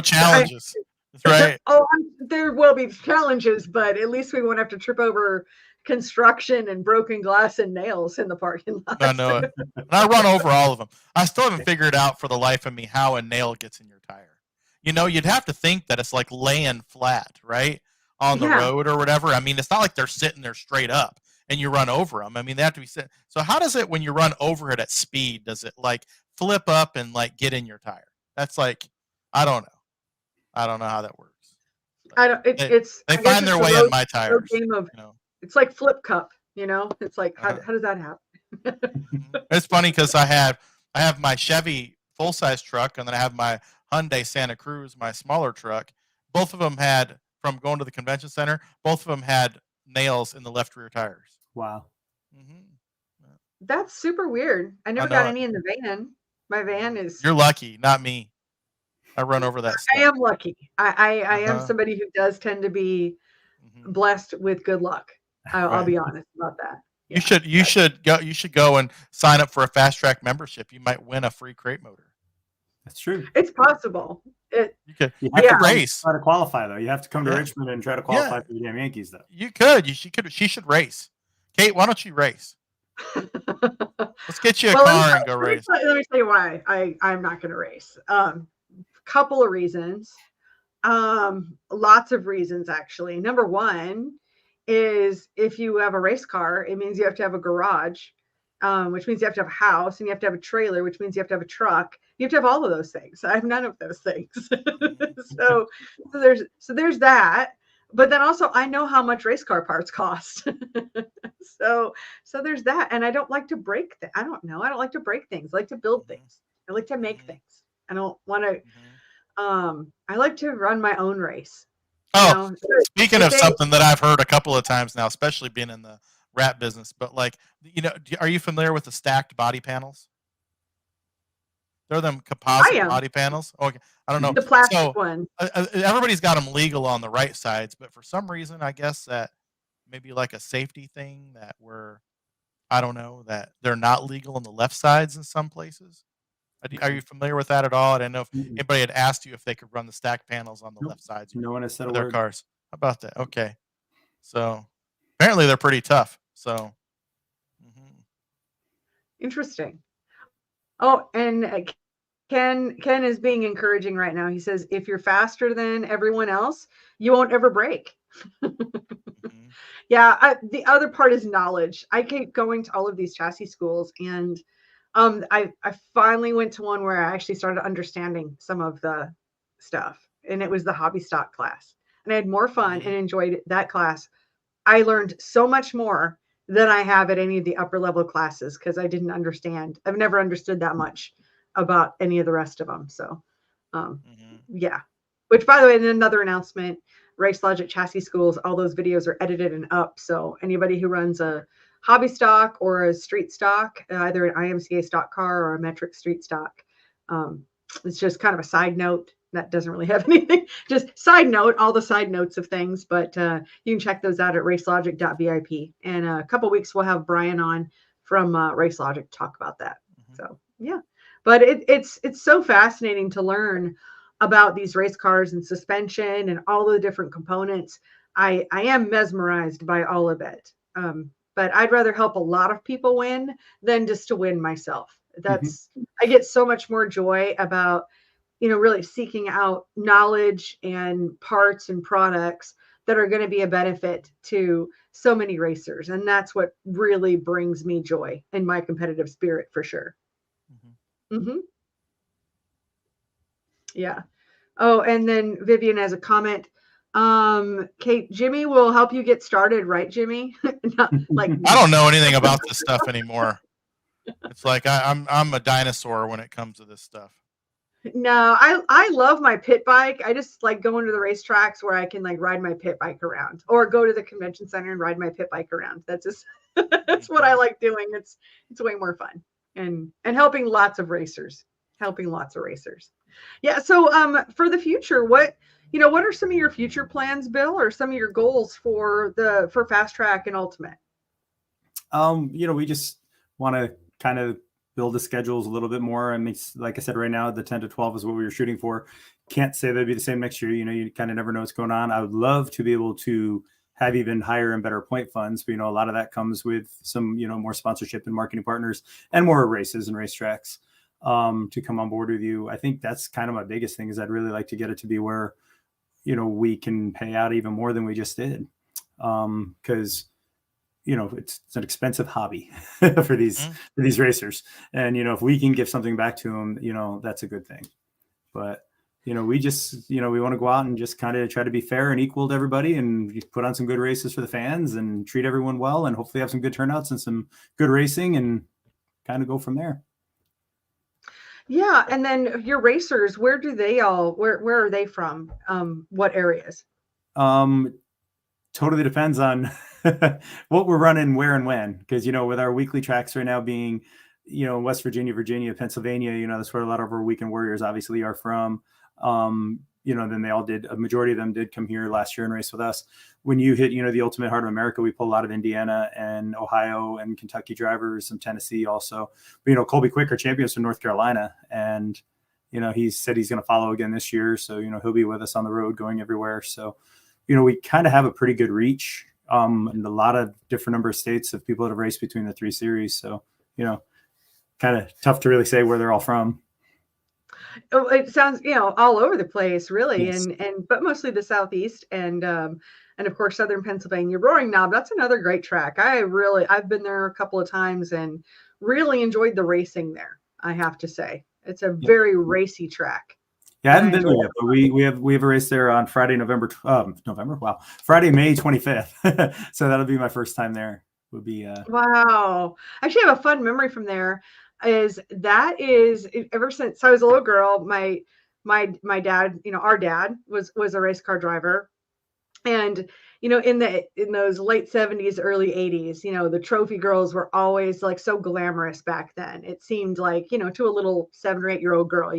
challenges. That's right. Oh, there will be challenges, but at least we won't have to trip over construction and broken glass and nails in the parking lot. I know it. And I run over all of them. I still haven't figured out for the life of me how a nail gets in your tire. You know, you'd have to think that it's like laying flat, right, on the road or whatever. I mean, it's not like they're sitting there straight up and you run over them. I mean, they have to be sitting. So how does it, when you run over it at speed, does it like flip up and like get in your tire? That's like, I don't know. I don't know how that works. I don't. They find their way in my tires. Game of, you know. It's like flip cup. You know, it's like how does that happen? It's funny because I have my Chevy full size truck, and then I have my Hyundai Santa Cruz, my smaller truck. Both of them had, from going to the convention center, both of them had nails in the left rear tires. Wow. That's super weird. I never got any in the van. My van is. You're lucky, not me. I run over that stuff. I am lucky. I am somebody who does tend to be blessed with good luck. I'll be honest about that. Yeah. You should go and sign up for a Fastrak membership. You might win a free crate motor. That's true. It's possible. You have to race. Try to qualify though. You have to come to Richmond and try to qualify for the damn Yankees though. You could. She should race. Kate, why don't you race? Let's get you a car and go race. Let me tell you why I'm not going to race. Couple of reasons. Lots of reasons actually. Number one is if you have a race car, it means you have to have a garage, which means you have to have a house, and you have to have a trailer, which means you have to have a truck. You have to have all of those things. I have none of those things. so there's that. But then also I know how much race car parts cost. so there's that. And I don't like to break I don't like to break things. I like to build things. I like to make things. I don't want to I like to run my own race. Oh, speaking of something that I've heard a couple of times now, especially being in the wrap business, but like, are you familiar with the stacked body panels? They're them composite body panels. Okay, I don't know. The plastic one. Everybody's got them legal on the right sides, but for some reason, I guess that maybe like a safety thing I don't know, that they're not legal on the left sides in some places. Are you familiar with that at all? I didn't know if anybody had asked you if they could run the stacked panels on the left sides. No one has said of their cars. How about that? Okay. So apparently they're pretty tough. So interesting. Oh, and Ken is being encouraging right now. He says, if you're faster than everyone else, you won't ever break. Yeah. The other part is knowledge. I keep going to all of these chassis schools, and I finally went to one where I actually started understanding some of the stuff, and it was the hobby stock class, and I had more fun and enjoyed that class. I learned so much more than I have at any of the upper level classes because I didn't understand. I've never understood that much about any of the rest of them. So, yeah. Which, by the way, in another announcement, Race Logic Chassis Schools, all those videos are edited and up. So anybody who runs a hobby stock or a street stock, either an IMCA stock car or a metric street stock, it's just kind of a side note. That doesn't really have anything, just side note, all the side notes of things, but you can check those out at racelogic.vip. And a couple of weeks, we'll have Brian on from Race Logic to talk about that. So, yeah, but it's so fascinating to learn about these race cars and suspension and all the different components. I am mesmerized by all of it. But I'd rather help a lot of people win than just to win myself. I get so much more joy about, really seeking out knowledge and parts and products that are going to be a benefit to so many racers. And that's what really brings me joy in my competitive spirit, for sure. Yeah. Oh, and then Vivian has a comment. Kate, Jimmy will help you get started, right, Jimmy? I don't know anything about this stuff anymore. It's like I'm a dinosaur when it comes to this stuff. No, I love my pit bike. I just like going to the racetracks where I can like ride my pit bike around, or go to the convention center and ride my pit bike around. That's just that's what I like doing. It's way more fun, and helping lots of racers. Yeah. So for the future, what are some of your future plans, Bill, or some of your goals for Fastrak and Ultimate? We just want to kind of build the schedules a little bit more. I mean, like I said, right now, the 10 to 12 is what we were shooting for. Can't say that'd be the same next year. You kind of never know what's going on. I would love to be able to have even higher and better point funds. But, a lot of that comes with some, more sponsorship and marketing partners and more races and racetracks to come on board with you. I think that's kind of my biggest thing is I'd really like to get it to be where, we can pay out even more than we just did. Because, it's an expensive hobby for these racers. And, if we can give something back to them, that's a good thing. But, we just, we want to go out and just kind of try to be fair and equal to everybody and put on some good races for the fans and treat everyone well and hopefully have some good turnouts and some good racing and kind of go from there. Yeah. And then your racers, where are they from? What areas? Totally depends on what we're running, where and when, because, with our weekly tracks right now being, West Virginia, Pennsylvania, that's where a lot of our weekend warriors obviously are from. Then a majority of them did come here last year and race with us. When you hit, the ultimate heart of America, we pull a lot of Indiana and Ohio and Kentucky drivers, some Tennessee also. But, Colby Quick, our champions from North Carolina. And, he said he's going to follow again this year. So, he'll be with us on the road going everywhere. So, we kind of have a pretty good reach in a lot of different number of states of people that have raced between the 3 series. So, kind of tough to really say where they're all from. Oh, it sounds, all over the place, really, Yes. but mostly the Southeast and of course Southern Pennsylvania. Roaring Knob, that's another great track. I've been there a couple of times and really enjoyed the racing there. I have to say, it's a very racy track. Yeah, I haven't been there yet, but we have a race there on Friday, Friday, May 25th. So that'll be my first time there. Would be wow. Actually, I have a fun memory from there. Is ever since I was a little girl, my dad, our dad was a race car driver. And, in those late 70s, early 80s, the trophy girls were always like so glamorous back then. It seemed like, to a little 7 or 8-year-old girl,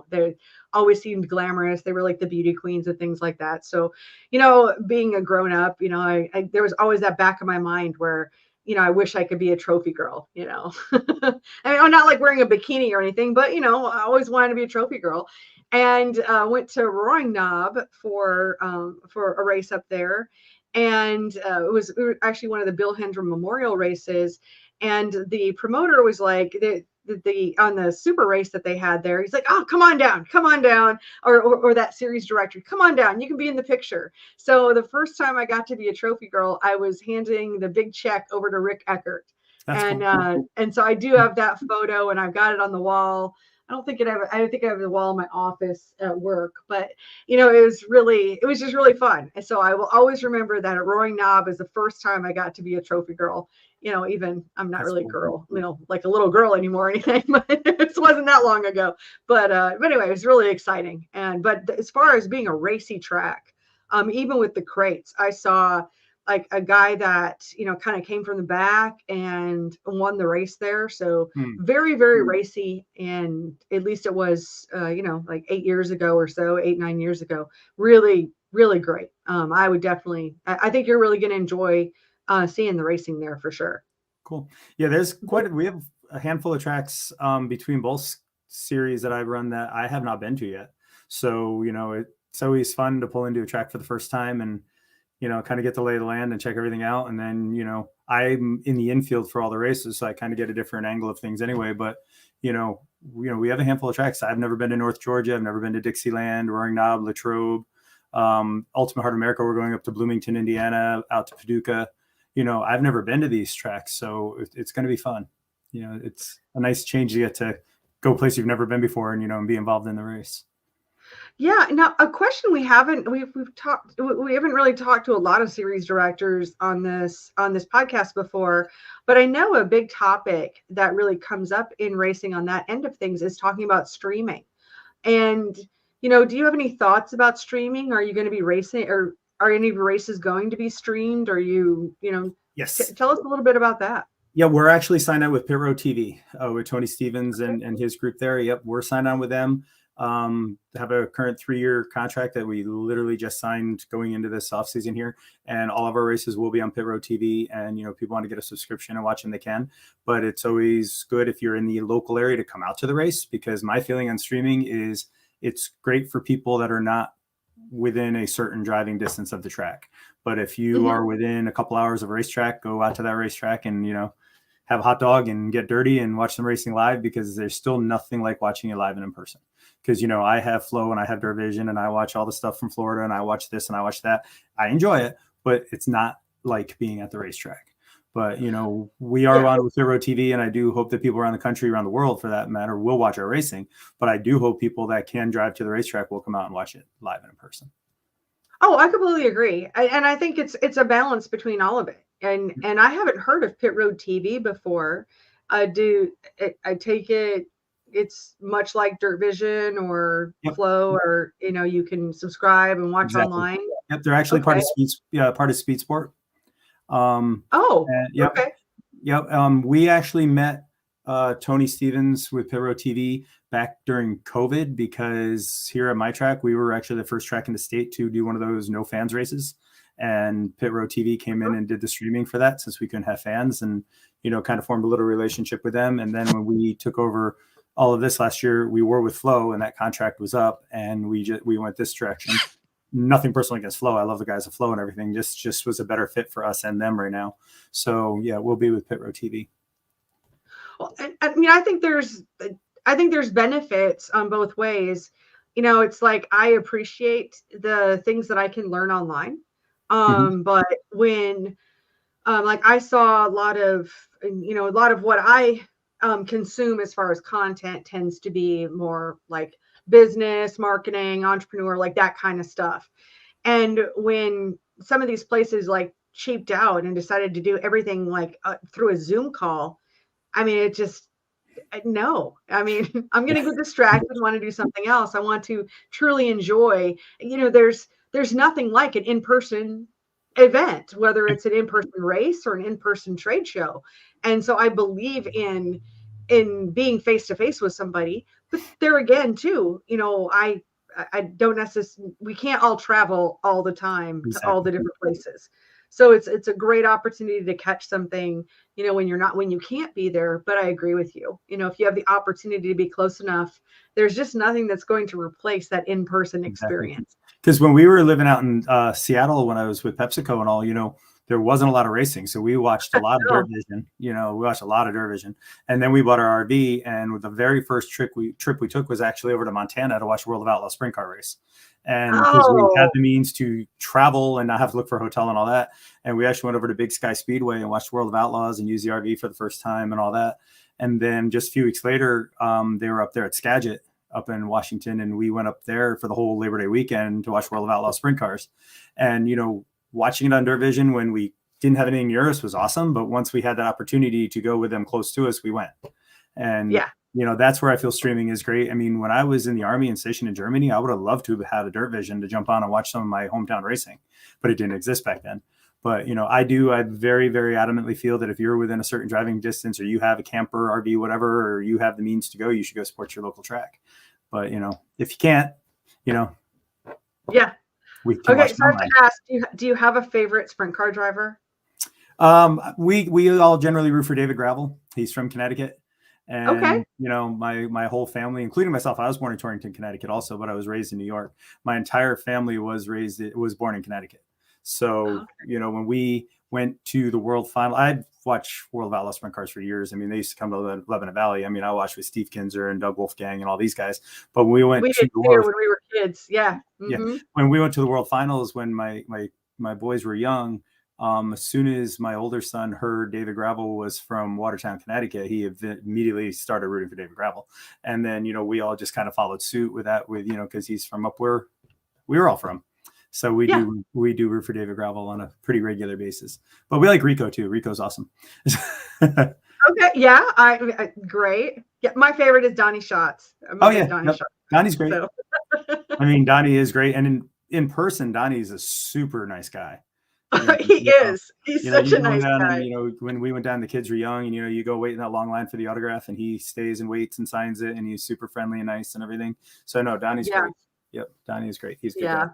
they always seemed glamorous. They were like the beauty queens and things like that. So, being a grown up, there was always that back of my mind where, I wish I could be a trophy girl, I mean, I'm not like wearing a bikini or anything, but, I always wanted to be a trophy girl. And went to Roaring Knob for a race up there. And it was actually one of the Bill Hendren Memorial races. And the promoter was like, on the super race that they had there, he's like, oh, come on down. Or that series director, come on down. You can be in the picture. So the first time I got to be a trophy girl, I was handing the big check over to Rick Eckert. That's cool. And so I do have that photo and I've got it on the wall. I don't think I have the wall in my office at work, but it was just really fun. And so I will always remember that at Roaring Knob is the first time I got to be a trophy girl. Even I'm not really a girl, like a little girl anymore or anything, but it wasn't that long ago. But anyway, it was really exciting. But as far as being a racy track, even with the crates, I saw like a guy that, kind of came from the back and won the race there. So very, very racy. And at least it was, like 8 years ago or so, 8-9 years ago, really, really great. I think you're really going to enjoy seeing the racing there for sure. Cool. Yeah, we have a handful of tracks between both series that I've run that I have not been to yet. So, it's always fun to pull into a track for the first time and, kind of get the lay of the land and check everything out. And then, I'm in the infield for all the races, so I kind of get a different angle of things anyway. But, we have a handful of tracks. I've never been to North Georgia. I've never been to Dixieland, Roaring Knob, Latrobe, Ultimate Heart of America. We're going up to Bloomington, Indiana, out to Paducah. I've never been to these tracks, so it's going to be fun. It's a nice change to get to go a place you've never been before and, and be involved in the race. Yeah. Now, a question we haven't really talked to a lot of series directors on this podcast before, but I know a big topic that really comes up in racing on that end of things is talking about streaming. And, do you have any thoughts about streaming? Are you going to be racing, or are any of your races going to be streamed? Or Yes. Tell us a little bit about that. Yeah, we're actually signed on with Pit Road TV with Tony Stevens and his group there. Yep, we're signed on with them. Have a current 3-year contract that we literally just signed going into this off season here, and all of our races will be on Pit Road TV. And people want to get a subscription and watch them, they can. But it's always good if you're in the local area to come out to the race, because my feeling on streaming is it's great for people that are not within a certain driving distance of the track. But if you are within a couple hours of a racetrack, go out to that racetrack and, have a hot dog and get dirty and watch some racing live, because there's still nothing like watching it live and in person. Because, I have Flow and I have Dervision and I watch all the stuff from Florida and I watch this and I watch that. I enjoy it, but it's not like being at the racetrack. But, we are on with Pit Road TV, and I do hope that people around the country, around the world for that matter, will watch our racing. But I do hope people that can drive to the racetrack will come out and watch it live and in person. Oh, I completely agree. And I think it's a balance between all of it. And I haven't heard of Pit Road TV before. I take it it's much like Dirt Vision or Flow, or you can subscribe and watch online. Yep, they're actually part of Speed Sport. Okay. Yep. We actually met Tony Stevens with Pit Road TV back during COVID, because here at my track, we were actually the first track in the state to do one of those no fans races. And Pit Road TV came in and did the streaming for that, since we couldn't have fans, and, kind of formed a little relationship with them. And then when we took over all of this last year, we were with Flow, and that contract was up, and we went this direction. Nothing personal against Flow. I love the guys at Flow and everything. Just was a better fit for us and them right now. So yeah, we'll be with Pit Road TV. Well, I think there's benefits on both ways. It's like, I appreciate the things that I can learn online. But when, like, I saw a lot of what I consume as far as content tends to be more like business, marketing, entrepreneur, like that kind of stuff. And when some of these places like cheaped out and decided to do everything like through a Zoom call, I'm going to get distracted and want to do something else. I want to truly enjoy, there's nothing like an in-person event, whether it's an in-person race or an in-person trade show. And so I believe in being face-to-face with somebody. But there again, too, I don't necessarily, we can't all travel all the time to all the different places. So it's a great opportunity to catch something, when you can't be there. But I agree with you. If you have the opportunity to be close enough, there's just nothing that's going to replace that in-person experience. Because when we were living out in Seattle, when I was with PepsiCo and all, there wasn't a lot of racing. So we watched a lot of Dirt Vision, and then we bought our RV, and the very first trip we took was actually over to Montana to watch World of Outlaws sprint car race. And because we had the means to travel and not have to look for a hotel and all that. And we actually went over to Big Sky Speedway and watched World of Outlaws and used the RV for the first time and all that. And then just a few weeks later, they were up there at Skagit up in Washington. And we went up there for the whole Labor Day weekend to watch World of Outlaws sprint cars. And, watching it on Dirt Vision when we didn't have anything near us was awesome. But once we had that opportunity to go with them close to us, we went. And, that's where I feel streaming is great. I mean, when I was in the Army and stationed in Germany, I would have loved to have had a Dirt Vision to jump on and watch some of my hometown racing, but it didn't exist back then. But, I very, very adamantly feel that if you're within a certain driving distance, or you have a camper, RV, whatever, or you have the means to go, you should go support your local track. But, if you can't, we can okay, so I have to ask, do you have a favorite sprint car driver? We all generally root for David Gravel. He's from Connecticut. And, my whole family, including myself, I was born in Torrington, Connecticut also, but I was raised in New York. My entire family was born in Connecticut. So, when we went to the World Final, I've watched World of Outlaw sprint cars for years. I mean, they used to come to Lebanon Valley. I mean, I watched with Steve Kinzer and Doug Wolfgang and all these guys. But when we went to the World, when we were kids, when we went to the World Finals, when my boys were young, as soon as my older son heard David Gravel was from Watertown, Connecticut, he immediately started rooting for David Gravel. And then, we all just kind of followed suit with that, because he's from up where we were all from. So we do root for David Gravel on a pretty regular basis. But we like Rico too. Rico's awesome. Okay. Yeah. Great. Yeah. My favorite is Donnie Schatz. Donnie's great. So. I mean, Donnie is great. And in person, Donnie's a super nice guy. He is. He's such a nice guy. When we went down, the kids were young, and you go wait in that long line for the autograph, and he stays and waits and signs it, and he's super friendly and nice and everything. So no, Donnie's great. Yep, Donnie is great. He's a good guy.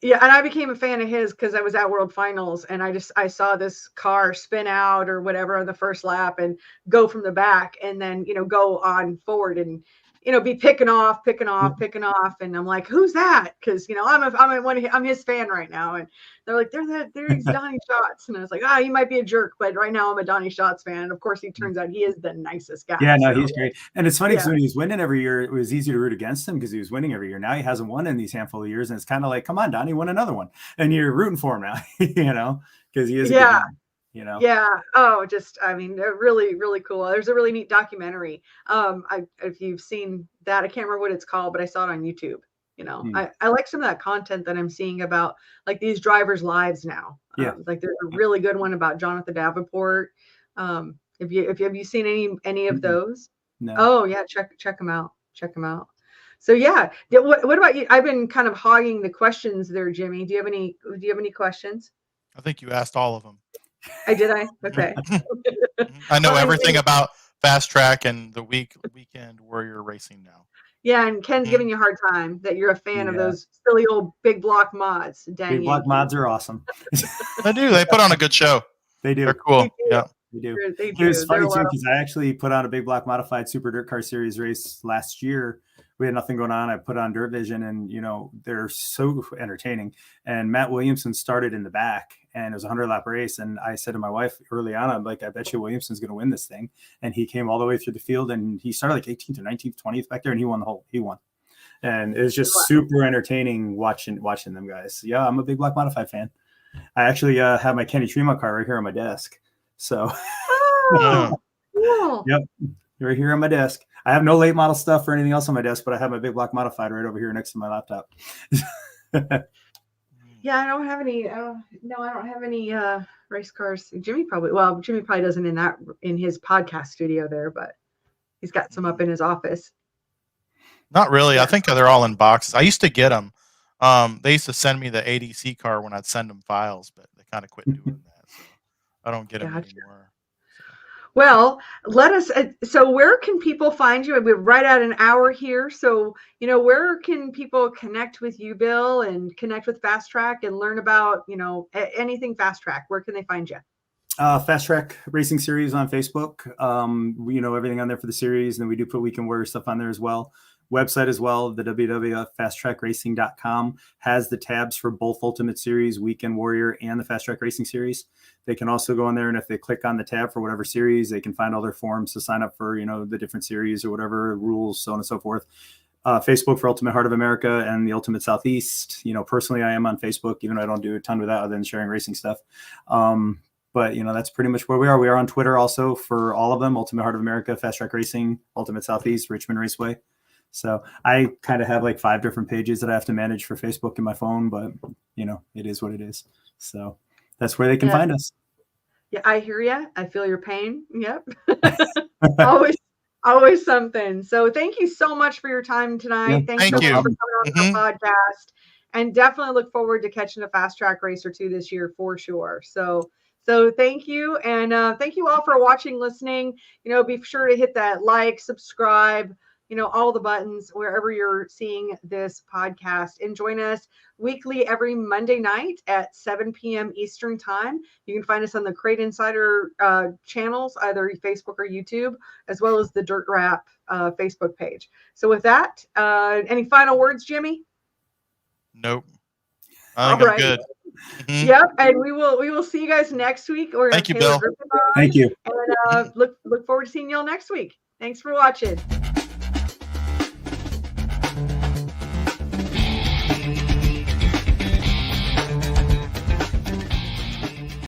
Yeah, and I became a fan of his because I was at World Finals, and I saw this car spin out or whatever on the first lap and go from the back, and then go on forward, and be picking off. And I'm like, who's that? Cause I'm his fan right now. And they're like, there's Donnie Schatz. And I was like, he might be a jerk, but right now I'm a Donnie Schatz fan. And of course he turns out he is the nicest guy. Yeah, no, he's great. And it's funny because when he was winning every year, it was easy to root against him because he was winning every year. Now he hasn't won in these handful of years. And it's kind of like, come on, Donnie, win another one. And you're rooting for him now, because he is a good man. Yeah. Oh, they're really, really cool. There's a really neat documentary. If you've seen that, I can't remember what it's called, but I saw it on YouTube. I like some of that content that I'm seeing about like these drivers' lives now. Yeah. Like there's a really good one about Jonathan Davenport. Have you seen any of those? No. Oh yeah. Check them out. So yeah. What about you? I've been kind of hogging the questions there, Jimmy. Do you have any questions? I think you asked all of them. Did I? Okay. I know everything about Fast Track and the Weekend Warrior Racing now. Yeah, and Ken's giving you a hard time that you're a fan of those silly old big block mods. Big block mods are awesome. They do. They put on a good show. They do. They're cool. Yeah. They do. It was funny too because I actually put on a big block modified Super Dirt Car Series race last year. We had nothing going on. I put on Dirt Vision, and they're so entertaining. And Matt Williamson started in the back, and it was a 100-lap race. And I said to my wife early on, I'm like, I bet you Williamson's going to win this thing. And he came all the way through the field, and he started like 18th or 19th, 20th back there, and he won. And it was just super entertaining watching them guys. Yeah, I'm a big block modified fan. I actually have my Kenny Tremont car right here on my desk. So, cool. Yep, right here on my desk. I have no late model stuff or anything else on my desk, but I have my big block modified right over here next to my laptop. Yeah, I don't have any. No, I don't have any race cars. Jimmy probably doesn't in his podcast studio there, but he's got some up in his office. Not really. I think they're all in boxes. I used to get them. They used to send me the ADC car when I'd send them files, but they kind of quit doing that. So I don't get them anymore. Well, so where can people find you? We're right at an hour here. So, where can people connect with you, Bill, and connect with Fast Track and learn about, anything Fast Track? Where can they find you? Fastrak Racing Series on Facebook. Everything on there for the series. And then we do put Weekend Warrior stuff on there as well. Website as well, the www.fasttrakracing.com has the tabs for both Ultimate Series, Weekend Warrior, and the Fast Track Racing Series. They can also go in there, and if they click on the tab for whatever series, they can find all their forms to sign up for, the different series or whatever rules, so on and so forth. Facebook for Ultimate Heart of America and the Ultimate Southeast. Personally, I am on Facebook, even though I don't do a ton with that other than sharing racing stuff. But that's pretty much where we are. We are on Twitter also for all of them: Ultimate Heart of America, Fast Track Racing, Ultimate Southeast, Richmond Raceway. So I kind of have like 5 different pages that I have to manage for Facebook in my phone, but it is what it is. So that's where they can find us. Yeah, I hear you. I feel your pain. Yep. always something. So thank you so much for your time tonight. Yeah, Thanks so much for coming on the podcast, and definitely look forward to catching a Fast Track race or two this year for sure. So thank you. And thank you all for watching, listening. Be sure to hit that like, subscribe, all the buttons wherever you're seeing this podcast, and join us weekly every Monday night at 7 p.m. Eastern time. You can find us on the Crate Insider channels, either Facebook or YouTube, as well as the Dirt Rap Facebook page. So with that, any final words, Jimmy? Nope. I think I'm good. Mm-hmm. Yep, and we will see you guys next week. Thank you, Bill. Thank you. And look forward to seeing y'all next week. Thanks for watching.